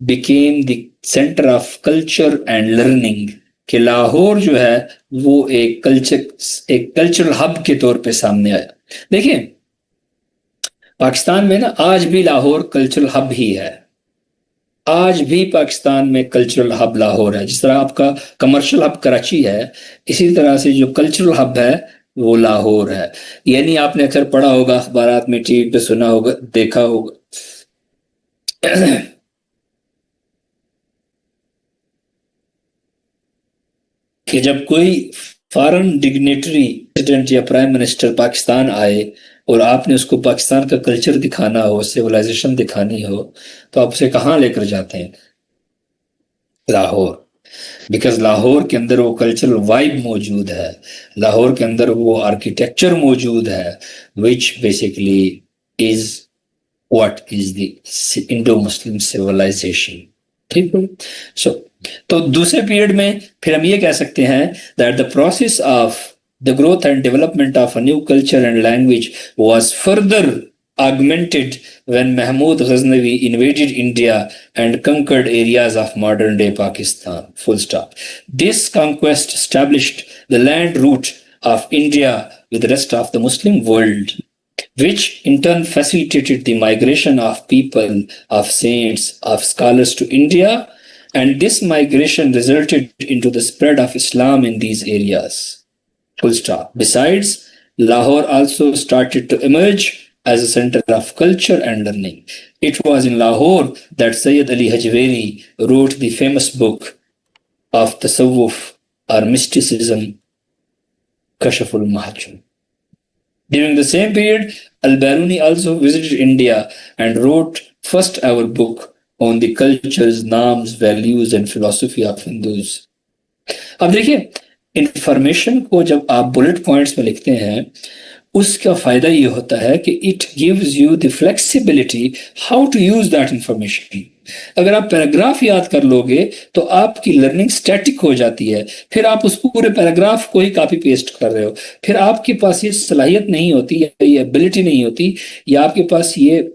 became the centre of culture and learning, कि लाहौर जो है वो एक कल्चरल हब के तौर पे सामने आया। देखिए पाकिस्तान में ना आज भी लाहौर कल्चरल हब ही है, आज भी पाकिस्तान में कल्चरल हब लाहौर है। जिस तरह आपका कमर्शियल हब कराची है, इसी तरह से जो कल्चरल हब है वो लाहौर है। यानी आपने अक्सर पढ़ा होगा, अखबारात में, टीवी पे सुना होगा, देखा होगा कि जब कोई फॉरेन डिग्नेटरी, प्रेसिडेंट या प्राइम मिनिस्टर पाकिस्तान आए और आपने उसको पाकिस्तान का कल्चर दिखाना हो, सिविलाइजेशन दिखानी हो, तो आप उसे कहाँ लेकर जाते हैं? लाहौर। बिकॉज लाहौर के अंदर वो कल्चरल वाइब मौजूद है, लाहौर के अंदर वो आर्किटेक्चर मौजूद है, which basically is what is the Indo Muslim civilization. ठीक है। सो तो दूसरे पीरियड में फिर हम ये कह सकते हैं that the process of the growth and development of a new culture and language was further augmented when Mahmud Ghaznavi invaded India and conquered areas of modern day Pakistan. Full stop. This conquest established the land route of India with the rest of the Muslim world, which in turn facilitated the migration of people, of saints, of scholars to India, and this migration resulted into the spread of Islam in these areas. Full stop. Besides, Lahore also started to emerge as a center of culture and learning. It was in Lahore that Sayyid Ali Hajweri wrote the famous book of Tasawwuf or mysticism, Kashful Mahjub. During the same period, Al-Biruni also visited India and wrote first ever book on the cultures, norms, values and philosophy of Hindus. अब देखिए, information को जब आप bullet points में लिखते हैं, उसका फायदा ये होता है कि it gives you the flexibility how to use that information. अगर आप पैराग्राफ याद कर लोगे तो आपकी लर्निंग स्टैटिक हो जाती है, फिर आप उस पूरे पैराग्राफ को ही कॉपी पेस्ट कर रहे हो, फिर आपके पास ये सलाहियत नहीं होती, ये एबिलिटी नहीं होती, या आपके पास ये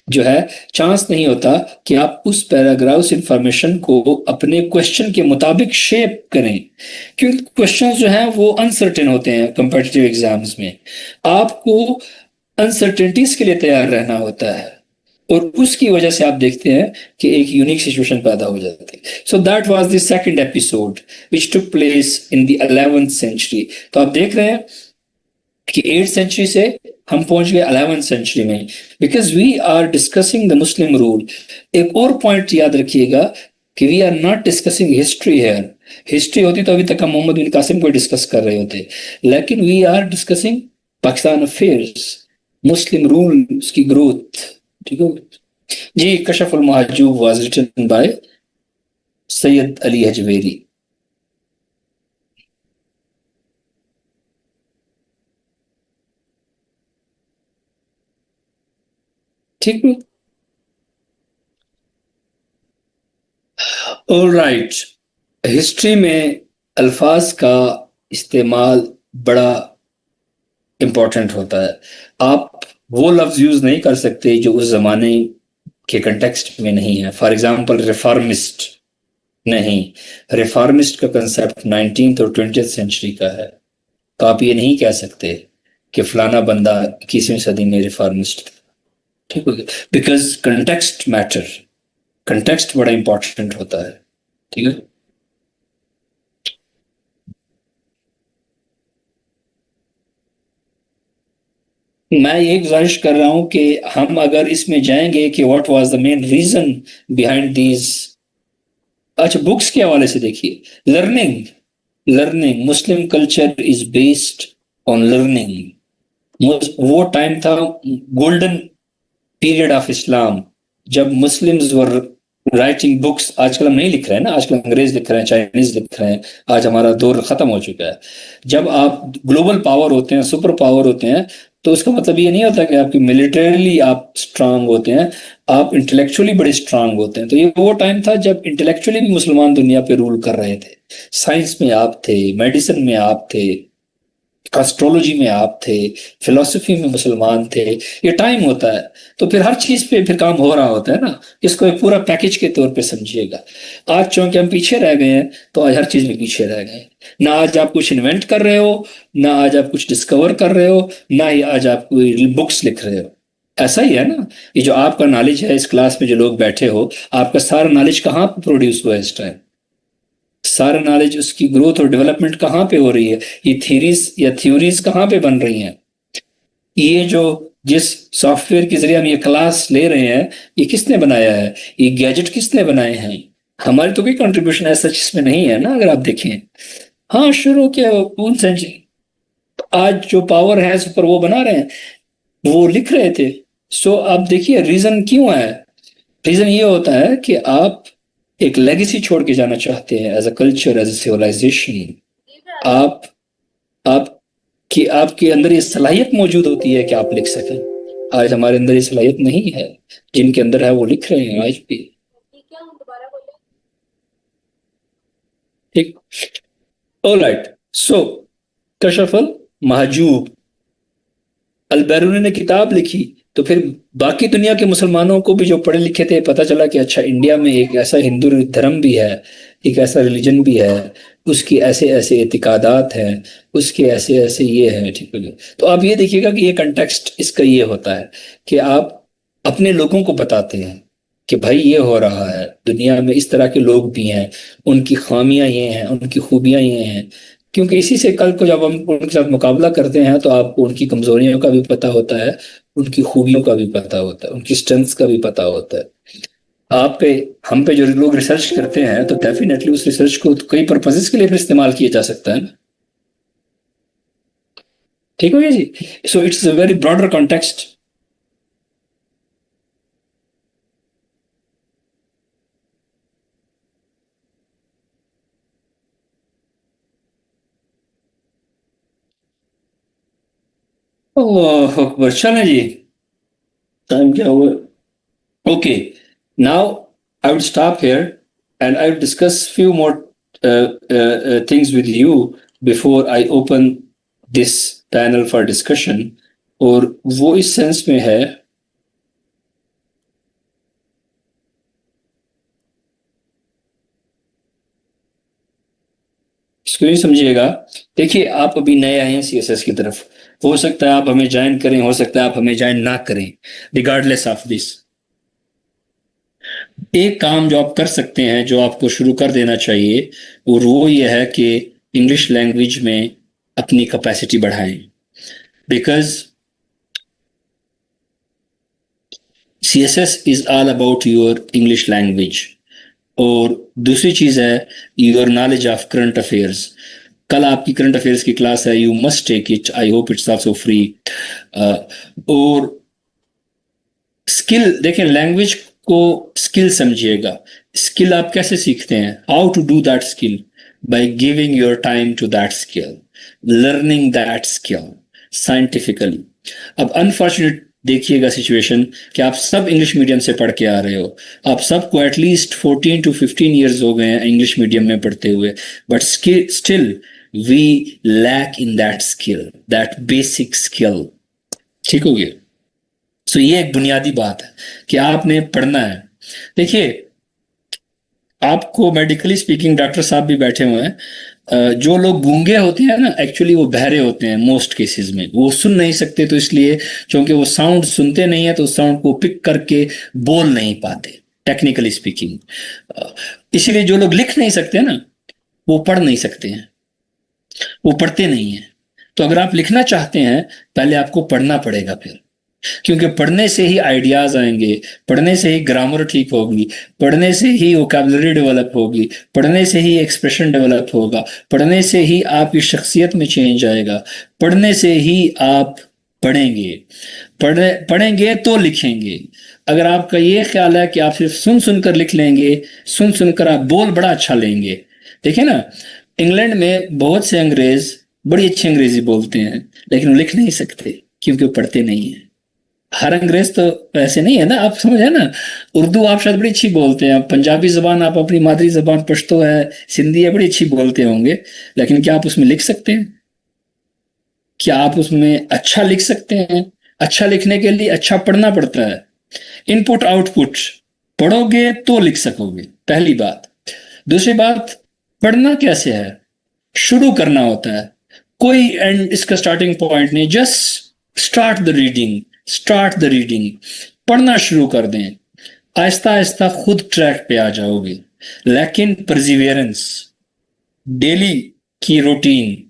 जो है चांस नहीं होता कि आप उस पैराग्राफ से इंफॉर्मेशन को अपने क्वेश्चन के मुताबिक शेप करें, क्योंकि क्वेश्चन जो हैं वो अनसर्टेन होते हैं। कॉम्पिटिटिव एग्जाम्स में आपको अनसर्टेनिटीज के लिए तैयार रहना होता है, और उसकी वजह से आप देखते हैं कि एक यूनिक सिचुएशन पैदा हो जाती है. So that was the second episode which took place in the 11th century. तो आप देख रहे हैं कि 8th सेंचुरी से हम पहुंच गए 11th सेंचुरी में, because we are discussing the Muslim rule. एक और पॉइंट याद रखिएगा कि we are not discussing history here. History होती तो अभी तक हम मोहम्मद बिन कासिम को डिस्कस कर रहे होते, लेकिन we are discussing Pakistan affairs, Muslim rule की ग्रोथ. ठीक है जी. Kashful Mahjoob was written by Syed Ali Hajveri. ठीक है. ऑलराइट. हिस्ट्री में अल्फाज का इस्तेमाल बड़ा इंपॉर्टेंट होता है. आप वो लफ्ज यूज नहीं कर सकते जो उस जमाने के कंटेक्स्ट में नहीं है. फॉर एग्जाम्पल रिफॉर्मिस्ट नहीं. रिफॉर्मिस्ट का कंसेप्ट 19th और 20th सेंचुरी का है. तो आप ये नहीं कह सकते कि फलाना बंदा 21वीं सदी में रिफॉर्मिस्ट था. ठीक है, बिकॉज कंटेक्स्ट मैटर. कंटेक्स्ट बड़ा इंपॉर्टेंट होता है. ठीक है. मैं ये गुजारिश कर रहा हूं कि हम अगर इसमें जाएंगे कि what was the main reason behind these. अच्छा, बुक्स के हवाले से देखिए. Learning. Learning. Muslim culture is based on learning. वो टाइम था गोल्डन पीरियड ऑफ इस्लाम, जब मुस्लिम्स वर राइटिंग बुक्स. आजकल हम नहीं लिख रहे हैं ना, आजकल अंग्रेज लिख रहे हैं, चाइनीज लिख रहे हैं. आज हमारा दौर खत्म हो चुका है. जब आप ग्लोबल पावर होते हैं, सुपर पावर होते हैं, तो उसका मतलब ये नहीं होता कि आपकी मिलिटरीली आप स्ट्रांग होते हैं, आप इंटेलेक्चुअली बड़े स्ट्रांग होते हैं. तो ये वो टाइम था जब इंटेलेक्चुअली भी मुसलमान दुनिया पे रूल कर रहे थे. साइंस में आप थे, मेडिसिन में आप थे, एस्ट्रोलॉजी में आप थे, फिलोसफी में मुसलमान थे. ये टाइम होता है, तो फिर हर चीज पे फिर काम हो रहा होता है ना. इसको एक पूरा पैकेज के तौर पे समझिएगा. आज चूंकि हम पीछे रह गए हैं, तो आज हर चीज में पीछे रह गए. ना आज आप कुछ इन्वेंट कर रहे हो, ना आज आप कुछ डिस्कवर कर रहे हो, ना ही आज आप कोई बुक्स लिख रहे हो. ऐसा ही है ना. ये जो आपका नॉलेज है, इस क्लास में जो लोग बैठे हो, आपका सारा नॉलेज कहाँ प्रोड्यूस हुआ है इस टाइम. सारा नॉलेज, उसकी ग्रोथ और डेवलपमेंट कहाँ पे हो रही है. ये थीरीज या थ्योरीज कहाँ पे बन रही हैं. ये जो जिस सॉफ्टवेयर के जरिए हम ये क्लास ले रहे हैं, ये किसने बनाया है. ये गैजेट किसने बनाए हैं. हमारी तो कोई कंट्रीब्यूशन ऐसा इसमें नहीं है ना, अगर आप देखें. हाँ, शुरू के कौन सेंचुरी, आज जो पावर है उस पर वो बना रहे हैं, वो लिख रहे थे. सो आप देखिए रीजन क्यों है. रीजन ये होता है कि आप एक लेगेसी छोड़ के जाना चाहते हैं as a culture, as a civilization. आप आप कि आपके अंदर ये सलाहियत मौजूद होती है कि आप लिख सकें. आज हमारे अंदर ये सलाहियत नहीं है. जिनके अंदर है वो लिख रहे हैं आज भी. ठीक. ऑलराइट. सो कशफल महजूब, अल बैरूनी ने किताब लिखी, तो फिर बाकी दुनिया के मुसलमानों को भी जो पढ़े लिखे थे, पता चला कि अच्छा, इंडिया में एक ऐसा हिंदू धर्म भी है, एक ऐसा रिलीजन भी है, उसकी ऐसे ऐसे इतिकादात हैं, उसके ऐसे ऐसे ये हैं. ठीक है. तो आप ये देखिएगा कि ये कंटेक्स्ट इसका ये होता है कि आप अपने लोगों को बताते हैं कि भाई ये हो रहा है, दुनिया में इस तरह के लोग भी हैं, उनकी खामियां ये हैं, उनकी खूबियां ये हैं. क्योंकि इसी से कल को जब हम उनके साथ मुकाबला करते हैं, तो आपको उनकी कमजोरियों का भी पता होता है, उनकी खूबियों का भी पता होता है, उनकी स्ट्रेंथ्स का भी पता होता है. आप पे, हम पे जो लोग रिसर्च करते हैं, तो डेफिनेटली उस रिसर्च को तो कई पर्पजेस के लिए भी इस्तेमाल किया जा सकता है ना. ठीक हो गया जी. So it's a very broader context. Oh Akbar, चलें जी. टाइम क्या हुआ. Okay, now I would stop here and I will discuss few more things with you before I open this panel for discussion. और वो इस सेंस में है, इसको नहीं समझिएगा। देखिए आप अभी नए आए हैं सीएसएस की तरफ, हो सकता है आप हमें ज्वाइन करें, हो सकता है आप हमें ज्वाइन ना करें। रिगार्डलेस ऑफ दिस, एक काम जो आप कर सकते हैं, जो आपको शुरू कर देना चाहिए, और वो ये है कि इंग्लिश लैंग्वेज में अपनी कैपेसिटी बढ़ाएं। Because CSS is all about your English language. और दूसरी चीज है your knowledge of current affairs. कल आपकी करंट अफेयर्स की क्लास है, you must take it, I hope it's also free. और स्किल देखें, लैंग्वेज को स्किल समझिएगा। स्किल आप कैसे सीखते हैं, how to do that skill, by giving your time to that skill, learning that skill scientifically. अब अनफॉर्चुनेट देखिएगा सिचुएशन कि आप सब इंग्लिश मीडियम से पढ़ के आ रहे हो, आप सबको एटलीस्ट 14 to 15 ईयर्स हो गए हैं इंग्लिश मीडियम में पढ़ते हुए, but still we lack in that skill, that basic skill. ठीक हो गया? सो ये एक बुनियादी बात है कि आपने पढ़ना है। देखिए आपको मेडिकली स्पीकिंग डॉक्टर साहब भी बैठे हुए हैं, जो लोग गूंगे होते हैं ना, एक्चुअली वो बहरे होते हैं मोस्ट केसेस में, वो सुन नहीं सकते, तो इसलिए क्योंकि वो साउंड सुनते नहीं है तो साउंड को पिक करके बोल नहीं पाते टेक्निकली स्पीकिंग। इसीलिए जो लोग लिख नहीं सकते ना, वो पढ़ नहीं सकते हैं, वो पढ़ते नहीं है। तो अगर आप लिखना चाहते हैं, पहले आपको पढ़ना पड़ेगा फिर, क्योंकि पढ़ने से ही आइडियाज आएंगे, पढ़ने से ही ग्रामर ठीक होगी, पढ़ने से ही वोकैबुलरी डेवलप होगी, पढ़ने से ही एक्सप्रेशन डेवलप होगा, पढ़ने से ही आपकी शख्सियत में चेंज आएगा, पढ़ने से ही आप पढ़ेंगे, पढ़ेंगे तो लिखेंगे। अगर आपका ये ख्याल है कि आप सिर्फ सुन सुनकर लिख लेंगे, सुन सुनकर आप बोल बड़ा अच्छा लेंगे। देखिए ना, इंग्लैंड में बहुत से अंग्रेज बड़ी अच्छी अंग्रेजी बोलते हैं, लेकिन वो लिख नहीं सकते क्योंकि वो पढ़ते नहीं है। हर अंग्रेज तो ऐसे नहीं है ना, आप समझे ना। उर्दू आप शायद बड़ी अच्छी बोलते हैं, पंजाबी जबान आप अपनी मादरी जबान पश्तो है, सिंधी है, बड़ी अच्छी बोलते होंगे, लेकिन क्या आप उसमें लिख सकते हैं? क्या आप उसमें अच्छा लिख सकते हैं? अच्छा लिखने के लिए अच्छा पढ़ना पड़ता है, इनपुट आउटपुट, पढ़ोगे तो लिख सकोगे, पहली बात। दूसरी बात, पढ़ना कैसे है, शुरू करना होता है, कोई एंड इसका स्टार्टिंग पॉइंट नहीं, just start the reading, start the reading, पढ़ना शुरू कर दें, आहिस्ता आहिस्ता खुद ट्रैक पे आ जाओगे। लेकिन परसिवियरेंस, डेली की रूटीन,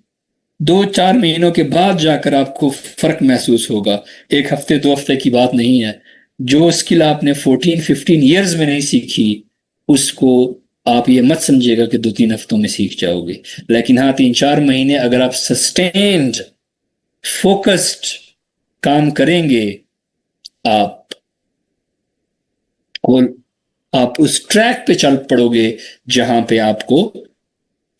2-4 महीनों के बाद जाकर आपको फर्क महसूस होगा, एक हफ्ते 2 हफ्ते की बात नहीं है। जो स्किल आपने 14-15 ईयर्स में नहीं सीखी, उसको आप ये मत समझिएगा कि 2-3 हफ्तों में सीख जाओगे। लेकिन हाँ, 3-4 महीने अगर आप सस्टेन्ड फोकस्ड काम करेंगे, आप को आप उस ट्रैक पे चल पड़ोगे जहां पे आपको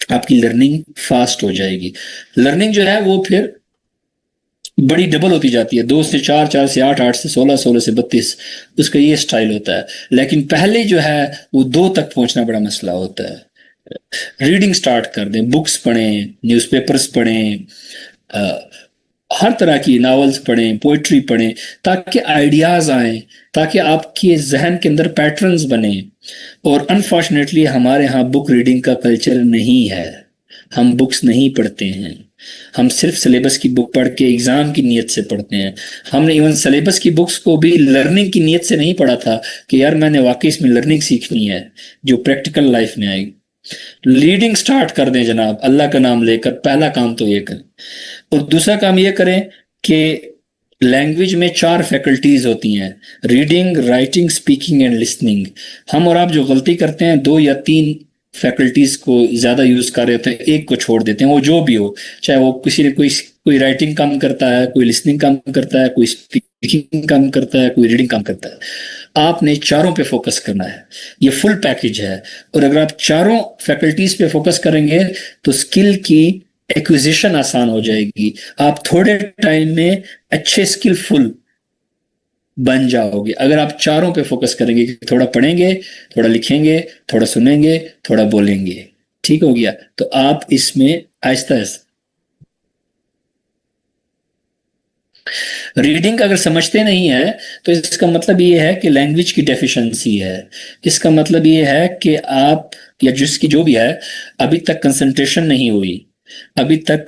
आपकी लर्निंग फास्ट हो जाएगी। लर्निंग जो है वो फिर बड़ी डबल होती जाती है, 2 से 4, 4 से 8, 8 से 16, 16 से 32, उसका ये स्टाइल होता है। लेकिन पहले जो है वो 2 तक पहुंचना बड़ा मसला होता है। रीडिंग स्टार्ट कर दें, बुक्स पढ़ें, न्यूज़पेपर्स पढ़ें, हर तरह की नॉवेल्स पढ़ें, पोइट्री पढ़ें, ताकि आइडियाज़ आएँ, ताकि आपके जहन के अंदर पैटर्न्स बने। और अनफॉर्चुनेटली हमारे यहाँ बुक रीडिंग का कल्चर नहीं है, हम बुक्स नहीं पढ़ते हैं, हम सिर्फ सिलेबस की बुक पढ़ के एग्जाम की नीयत से पढ़ते हैं। हमने इवन सिलेबस की बुक्स को भी लर्निंग की नीयत से नहीं पढ़ा था कि यार मैंने वाकई इसमें लर्निंग सीखनी है जो प्रैक्टिकल लाइफ में आएगी। रीडिंग स्टार्ट कर दें जनाब, अल्लाह का नाम लेकर, पहला काम तो ये करें। और दूसरा काम ये करें कि लैंग्वेज में 4 फैकल्टीज होती हैं, reading, writing, speaking and listening. हम और आप जो गलती करते हैं, 2 या 3 फैकल्टीज को ज्यादा यूज कर रहे होते हैं, एक को छोड़ देते हैं, वो जो भी हो, चाहे वो कोई राइटिंग कम करता है, कोई लिसनिंग कम करता है, कोई स्पीकिंग कम करता है, कोई रीडिंग कम करता है। आपने चारों पे फोकस करना है, ये फुल पैकेज है। और अगर आप चारों फैकल्टीज पे फोकस करेंगे तो स्किल की एक्विजिशन आसान हो जाएगी, आप थोड़े टाइम में अच्छे स्किलफुल बन जाओगे। अगर आप चारों पे फोकस करेंगे, थोड़ा पढ़ेंगे, थोड़ा लिखेंगे, थोड़ा सुनेंगे, थोड़ा बोलेंगे, ठीक हो गया? तो आप इसमें आहिस्ता आहिस्ता रीडिंग अगर समझते नहीं है तो इसका मतलब ये है कि लैंग्वेज की डेफिशिएंसी है। इसका मतलब ये है कि आप या जिसकी जो भी है अभी तक कंसंट्रेशन नहीं हुई, अभी तक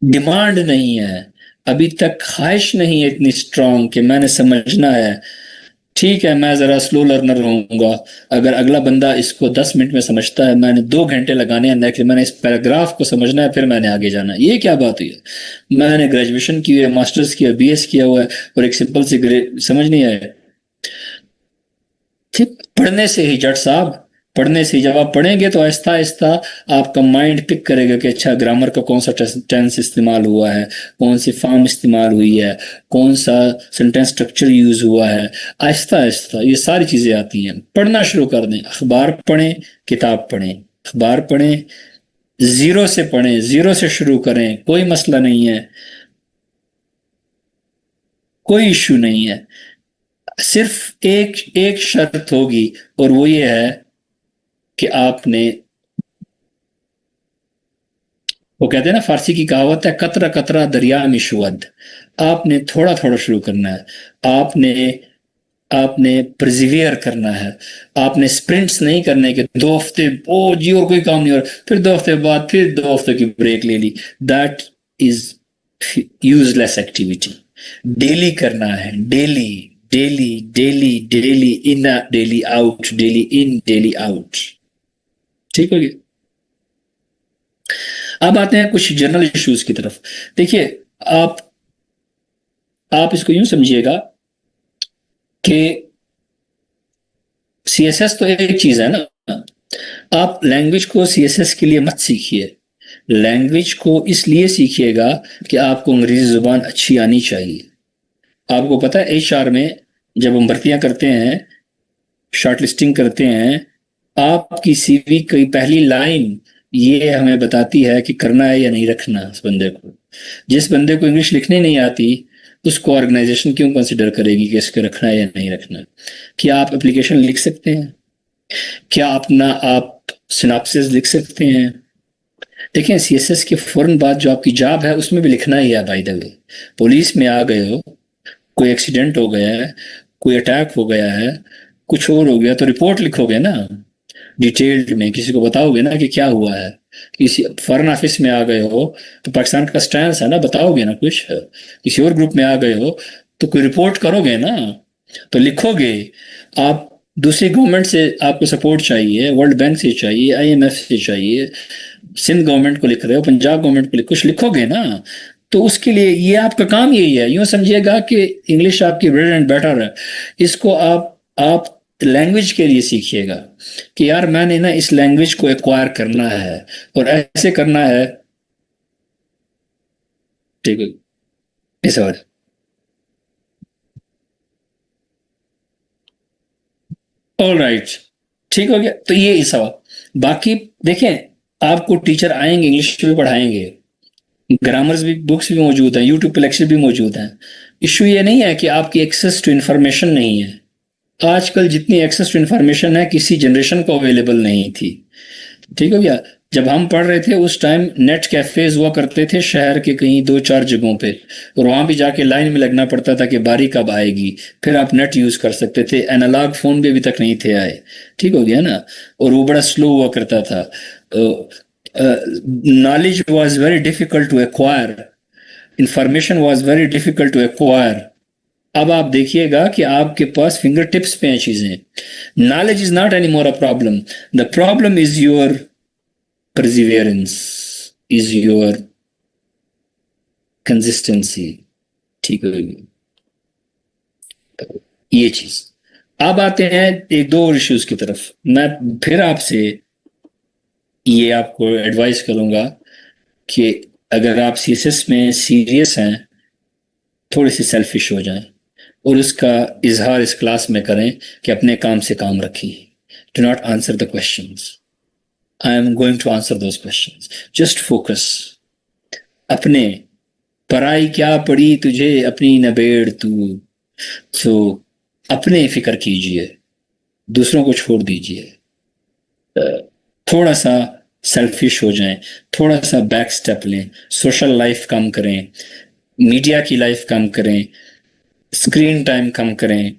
डिमांड नहीं है, अभी तक ख्वाहिश नहीं है इतनी स्ट्रांग कि मैंने समझना है। ठीक है, मैं ज़रा स्लो लर्नर रहूँगा। अगर अगला बंदा इसको 10 मिनट में समझता है, मैंने 2 घंटे लगाने हैं, नेक्स्ट मैंने इस पैराग्राफ को समझना है, फिर मैंने आगे जाना है। ये क्या बात हुई है? मैंने ग्रेजुएशन की है, मास्टर्स किया, बीएस किया हुआ है और एक सिंपल सी समझ नहीं आया। ठीक, पढ़ने से ही जट साहब, पढ़ने से जब आप पढ़ेंगे तो आहिस्ता आहिस्ता आपका माइंड पिक करेगा कि अच्छा ग्रामर का कौन सा टेंस इस्तेमाल हुआ है, कौन सी फॉर्म इस्तेमाल हुई है, कौन सा सेंटेंस स्ट्रक्चर यूज हुआ है। आहिस्ता आहिस्ता ये सारी चीजें आती हैं। पढ़ना शुरू कर दें, अखबार पढ़ें, किताब पढ़ें, अखबार पढ़ें, जीरो से पढ़ें, जीरो से शुरू करें, कोई मसला नहीं है, कोई इश्यू नहीं है। सिर्फ एक एक शर्त होगी और वो ये है कि आपने, वो कहते हैं ना, फारसी की कहावत है, कतरा कतरा दरिया में शुअद। आपने थोड़ा थोड़ा शुरू करना है, आपने आपने परसिवियर करना है। आपने स्प्रिंट्स नहीं करने के 2 हफ्ते ओ जी और कोई काम नहीं हो रहा, फिर 2 हफ्ते बाद फिर 2 हफ्ते की ब्रेक ले ली। That is useless activity. Daily करना है, daily daily daily daily in, daily out, daily in, daily out. ठीक हो गया? अब आते हैं कुछ जनरल इश्यूज की तरफ। देखिए, आप आप इसको यूं समझिएगा कि सीएसएस तो एक चीज है ना। आप लैंग्वेज को सीएसएस के लिए मत सीखिए। लैंग्वेज को इसलिए सीखिएगा कि आपको अंग्रेजी जुबान अच्छी आनी चाहिए। आपको पता है एचआर में जब हम भर्तियां करते हैं, शॉर्ट लिस्टिंग करते हैं, आपकी सीवी की पहली लाइन ये हमें बताती है कि करना है या नहीं रखना उस बंदे को। जिस बंदे को इंग्लिश लिखने नहीं आती उसको ऑर्गेनाइजेशन क्यों कंसिडर करेगी कि इसको रखना है या नहीं रखना? क्या आप एप्लीकेशन लिख सकते हैं? क्या अपना आप सिनॉप्सिस लिख सकते हैं? देखें, सीएसएस के फौरन बाद जो आपकी जॉब है उसमें भी लिखना ही है। बाय द वे, पुलिस में आ गए हो, कोई एक्सीडेंट हो गया है, कोई अटैक हो गया है, कुछ और हो गया तो रिपोर्ट लिखोगे ना, डिटेल्ड में किसी को बताओगे ना कि क्या हुआ है। किसी फॉरेन ऑफिस में आ गए हो तो पाकिस्तान का स्टैंड है ना, बताओगे ना कुछ। किसी और ग्रुप में आ गए हो तो कोई रिपोर्ट करोगे ना, तो लिखोगे। आप दूसरी गवर्नमेंट से आपको सपोर्ट चाहिए, वर्ल्ड बैंक से चाहिए, आईएमएफ से चाहिए, सिंध गवर्नमेंट को लिख रहे हो, पंजाब गवर्नमेंट को कुछ लिखोगे ना। तो उसके लिए ये आपका काम यही है। यूं समझिएगा कि इंग्लिश आपकी ब्रेड एंड बटर है। इसको आप लैंग्वेज के लिए सीखिएगा कि यार मैंने ना इस लैंग्वेज को एक्वायर करना है और ऐसे करना है। ठीक है, इस और ऑल राइट, ठीक हो गया। तो ये इस सवाल। बाकी देखें, आपको टीचर आएंगे, इंग्लिश भी पढ़ाएंगे, ग्रामर्स भी, बुक्स भी मौजूद हैं, यूट्यूब पे लेक्चर भी मौजूद हैं। इशू ये नहीं है कि आपकी एक्सेस टू इन्फॉर्मेशन नहीं है। आजकल जितनी एक्सेस टू इन्फॉर्मेशन है किसी जनरेशन को अवेलेबल नहीं थी। ठीक हो गया? जब हम पढ़ रहे थे उस टाइम नेट कैफेज हुआ करते थे शहर के कहीं 2-4 जगहों पे, और वहां भी जाके लाइन में लगना पड़ता था कि बारी कब आएगी, फिर आप नेट यूज कर सकते थे। एनालॉग फोन भी अभी तक नहीं थे आए। ठीक हो गया ना? और वो बड़ा स्लो हुआ करता था। Knowledge was very difficult to acquire, information was very difficult to acquire. अब आप देखिएगा कि आपके पास फिंगर टिप्स पे हैं चीजें। Knowledge is not any more a problem, the problem is your perseverance, is your consistency। ठीक है, ये चीज। अब आते हैं एक दो और इश्यूज की तरफ। मैं फिर आपसे ये आपको एडवाइस करूंगा कि अगर आप सीएसएस में सीरियस हैं, थोड़ी सी सेल्फिश हो जाएं और उसका इजहार इस क्लास में करें कि अपने काम से काम रखिए। Do not answer the questions, I am going to answer those questions. Just focus. अपने, पराई क्या पड़ी तुझे अपनी नबेड़ तू। सो अपने फिक्र कीजिए, दूसरों को छोड़ दीजिए। थोड़ा सा सेल्फिश हो जाएं, थोड़ा सा बैक स्टेप लें, सोशल लाइफ कम करें, मीडिया की लाइफ कम करें, स्क्रीन टाइम कम करें,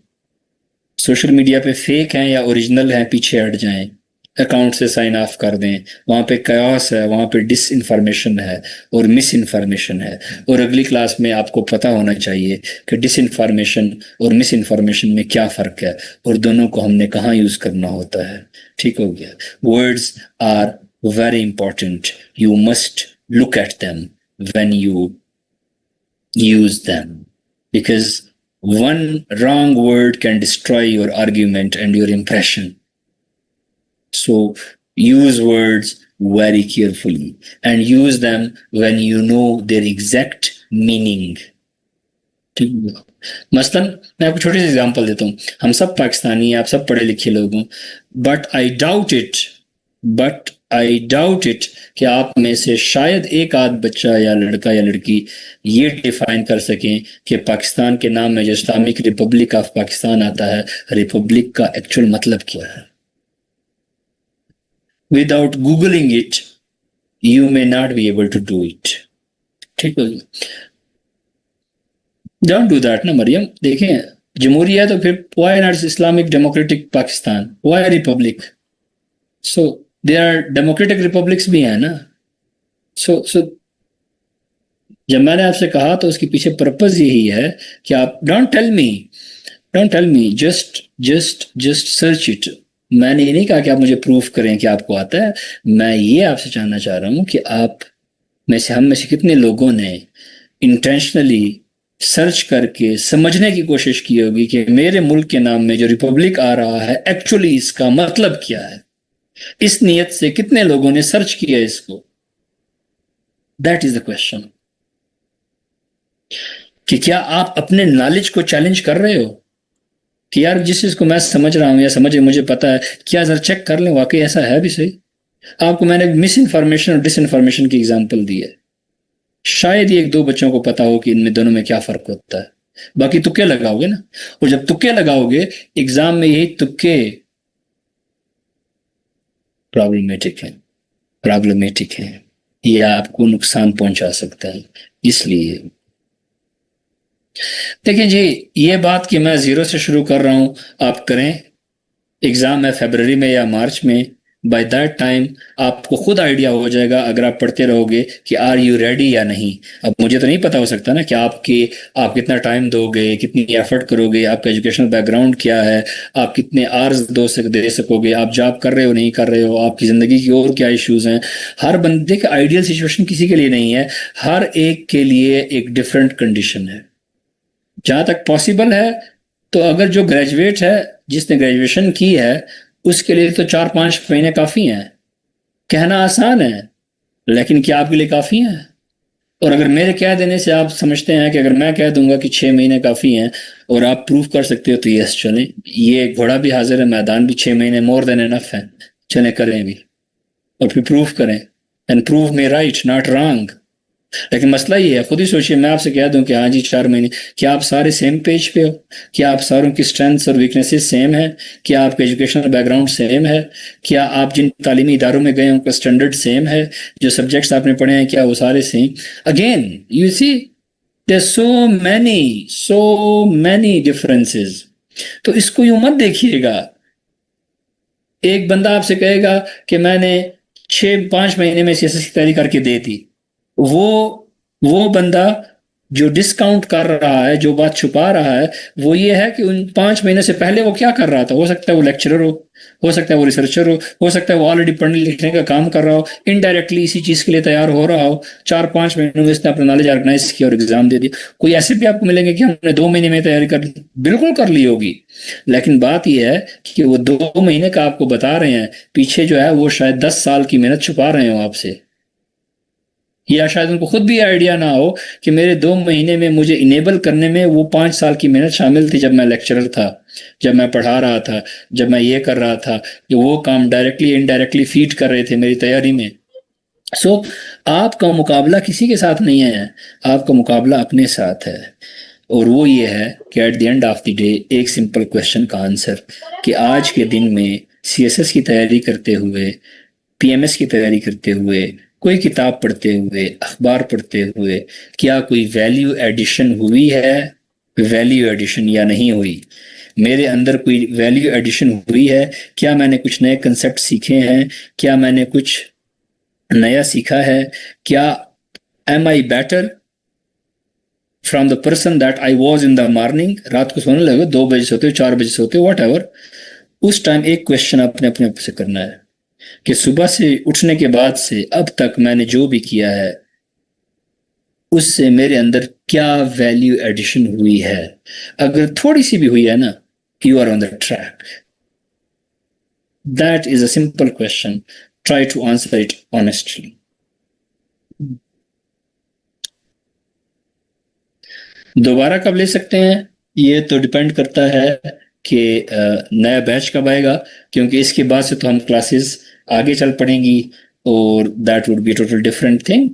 सोशल मीडिया पे फेक हैं या ओरिजिनल हैं पीछे हट जाएं, अकाउंट से साइन ऑफ कर दें, वहाँ पे कयास है, वहाँ पे डिस इन्फॉर्मेशन है और मिस इन्फॉर्मेशन है। और अगली क्लास में आपको पता होना चाहिए कि डिस इन्फॉर्मेशन और मिस इन्फॉर्मेशन में क्या फ़र्क है और दोनों को हमने कहाँ यूज़ करना होता है। ठीक हो गया। Words are very important, you must look at them when you use them, because one wrong word can destroy your argument and your impression. So use words very carefully and use them when you know their exact meaning. ठीक है। मसलन मैं आपको छोटी सी example देता हूँ। हम सब पाकिस्तानी हैं, आप सब पढ़े लिखे लोग हैं, बट आई डाउट इट कि आप में से शायद एक आध बच्चा या लड़का या लड़की ये डिफाइन कर सकें कि पाकिस्तान के नाम में जो इस्लामिक रिपब्लिक ऑफ पाकिस्तान आता है, रिपब्लिक का एक्चुअल मतलब क्या है। Without googling it you may not be able to do it. ठीक है, डोंट डू दैट ना मरियम। देखें, जमहूरिया है तो फिर why not Islamic democratic Pakistan, why republic? So there are democratic republics भी हैं ना। सो जब मैंने आपसे कहा तो उसके पीछे पर्पस यही है कि आप don't tell me, just search it. मैंने ये नहीं कहा कि आप मुझे प्रूफ करें कि आपको आता है। मैं ये आपसे जानना चाह रहा हूँ कि आप में से, हम में से कितने लोगों ने इंटेंशनली सर्च करके समझने की कोशिश की होगी कि मेरे मुल्क के नाम में जो रिपब्लिक आ रहा है एक्चुअली इसका मतलब क्या है। इस नियत से कितने लोगों ने सर्च किया इसको? That is the question. कि क्या आप अपने नॉलेज को चैलेंज कर रहे हो कि यार जिस चीज को मैं समझ रहा हूं या समझ मुझे पता है, क्या जरा चेक कर लें वाकई ऐसा है भी सही। आपको मैंने मिस इन्फॉर्मेशन और डिस इन्फॉर्मेशन की एग्जाम्पल दी है, शायद ही एक दो बच्चों को पता हो कि इनमें दोनों में क्या फर्क होता है। बाकी तुक्के लगाओगे ना, और जब तुक्के लगाओगे एग्जाम में, यही तुक्के प्रॉब्लमेटिक है, ये आपको नुकसान पहुंचा सकता है। इसलिए देखिए जी, ये बात कि मैं जीरो से शुरू कर रहा हूं, आप करें। एग्जाम है फरवरी में या मार्च में, बाय दैट टाइम आपको खुद आइडिया हो जाएगा अगर आप पढ़ते रहोगे कि आर यू रेडी या नहीं। अब मुझे तो नहीं पता हो सकता ना कि आप कितना टाइम दोगे, कितनी एफर्ट करोगे, आपका एजुकेशनल बैकग्राउंड क्या है, आप कितने आवर्स दे सकोगे, आप जॉब कर रहे हो नहीं कर रहे हो, आपकी ज़िंदगी की और क्या इश्यूज़ हैं। हर बंदे का आइडियल सिचुएशन किसी के लिए नहीं है, हर एक के लिए एक डिफरेंट कंडीशन है। जहाँ तक पॉसिबल है तो अगर जो ग्रेजुएट है, जिसने ग्रेजुएशन की है, उसके लिए तो 4-5 महीने काफ़ी हैं। कहना आसान है, लेकिन क्या आपके लिए काफ़ी हैं? और अगर मेरे कह देने से आप समझते हैं कि अगर मैं कह दूंगा कि 6 महीने काफ़ी हैं और आप प्रूव कर सकते हो, तो यस चलें, ये घोड़ा भी हाजिर है, मैदान भी, 6 महीने मोर देन इनफ है, चलें करें भी और फिर प्रूव करें, and prove me right not wrong. लेकिन मसला ये है, खुद ही सोचिए, मैं आपसे कह दूं कि हाँ जी 4 महीने, क्या आप सारे सेम पेज पे हो? क्या आप सारों की स्ट्रेंथ्स और वीकनेसेस सेम है? क्या आपका एजुकेशनल बैकग्राउंड सेम है? क्या आप जिन तालीमी इदारों में गए उनका स्टैंडर्ड सेम है? जो सब्जेक्ट्स आपने पढ़े हैं क्या वो सारे same? Again you see there so many differences. तो इसको यूं मत देखिएगा। एक बंदा आपसे कहेगा कि मैंने 6-5 महीने में सीएसएस की तैयारी करके दे दी, वो बंदा जो डिस्काउंट कर रहा है, जो बात छुपा रहा है, वो ये है कि उन 5 महीने से पहले वो क्या कर रहा था। हो सकता है वो लेक्चरर हो सकता है वो रिसर्चर हो सकता है वो ऑलरेडी पढ़ने लिखने का काम कर रहा हो, इनडायरेक्टली इसी चीज के लिए तैयार हो रहा हो। 4-5 महीनों में इसने अपना नॉलेज ऑर्गेनाइज किया और एग्जाम दे दिया। कोई ऐसे भी आपको मिलेंगे कि हमने 2 महीने में तैयारी कर ली, बिल्कुल कर ली होगी, लेकिन बात यह है कि वो 2 महीने का आपको बता रहे हैं, पीछे जो है वो शायद 10 साल की मेहनत छुपा रहे हो आपसे, या शायद उनको खुद भी आइडिया ना हो कि मेरे 2 महीने में मुझे इनेबल करने में वो 5 साल की मेहनत शामिल थी, जब मैं लेक्चरर था, जब मैं पढ़ा रहा था, जब मैं ये कर रहा था, कि वो काम डायरेक्टली इनडायरेक्टली फीड कर रहे थे मेरी तैयारी में। सो आपका मुकाबला किसी के साथ नहीं है, आपका मुकाबला अपने साथ है। और वो ये है कि at the end of the day एक सिंपल क्वेश्चन का आंसर, कि आज के दिन में सीएसएस की तैयारी करते हुए, पीएमएस की तैयारी करते हुए कोई किताब पढ़ते हुए, अखबार पढ़ते हुए क्या कोई वैल्यू एडिशन हुई है, वैल्यू एडिशन या नहीं हुई? मेरे अंदर कोई वैल्यू एडिशन हुई है? क्या मैंने कुछ नए कंसेप्ट सीखे हैं? क्या मैंने कुछ नया सीखा है? क्या am I better from the person that I was in the morning? रात को सोने लगे, 2 बजे सोते हो, 4 बजे सोते हो, वॉट एवर, उस टाइम एक क्वेश्चन अपने अपने आप से करना है कि सुबह से उठने के बाद से अब तक मैंने जो भी किया है उससे मेरे अंदर क्या वैल्यू एडिशन हुई है? अगर थोड़ी सी भी हुई है ना, you are on the track. That is a simple question. Try to answer it honestly. दोबारा कब ले सकते हैं ये तो डिपेंड करता है कि नया बैच कब आएगा, क्योंकि इसके बाद से तो हम क्लासेस आगे चल पड़ेंगी और that would be total different thing.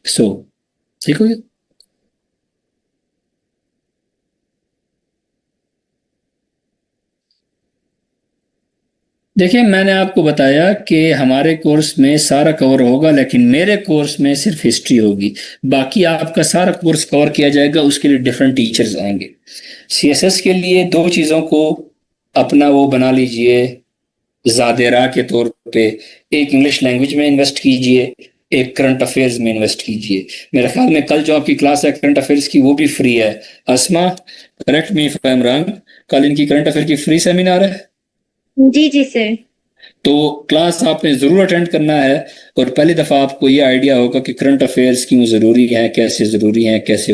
So ठीक हो गया. देखिए, मैंने आपको बताया कि हमारे कोर्स में सारा कवर होगा, लेकिन मेरे कोर्स में सिर्फ हिस्ट्री होगी. बाकी आपका सारा कोर्स कवर किया जाएगा, उसके लिए डिफरेंट टीचर्स आएंगे. सीएसएस के लिए 2 चीज़ों को अपना वो बना लीजिए ज़ादेरा के तौर पे. एक इंग्लिश लैंग्वेज में इन्वेस्ट कीजिए, एक करंट अफेयर्स में इन्वेस्ट कीजिए. मेरे ख्याल में कल जो आपकी क्लास है करंट अफेयर्स की वो भी फ्री है. Asma, correct me if I am wrong, कल इनकी करंट अफेयर की फ्री सेमिनार है. जी जी सर. तो क्लास आपने ज़रूर अटेंड करना है और पहली दफ़ा आपको ये आइडिया होगा कि करंट अफेयर्स क्यों ज़रूरी हैं, कैसे ज़रूरी हैं, कैसे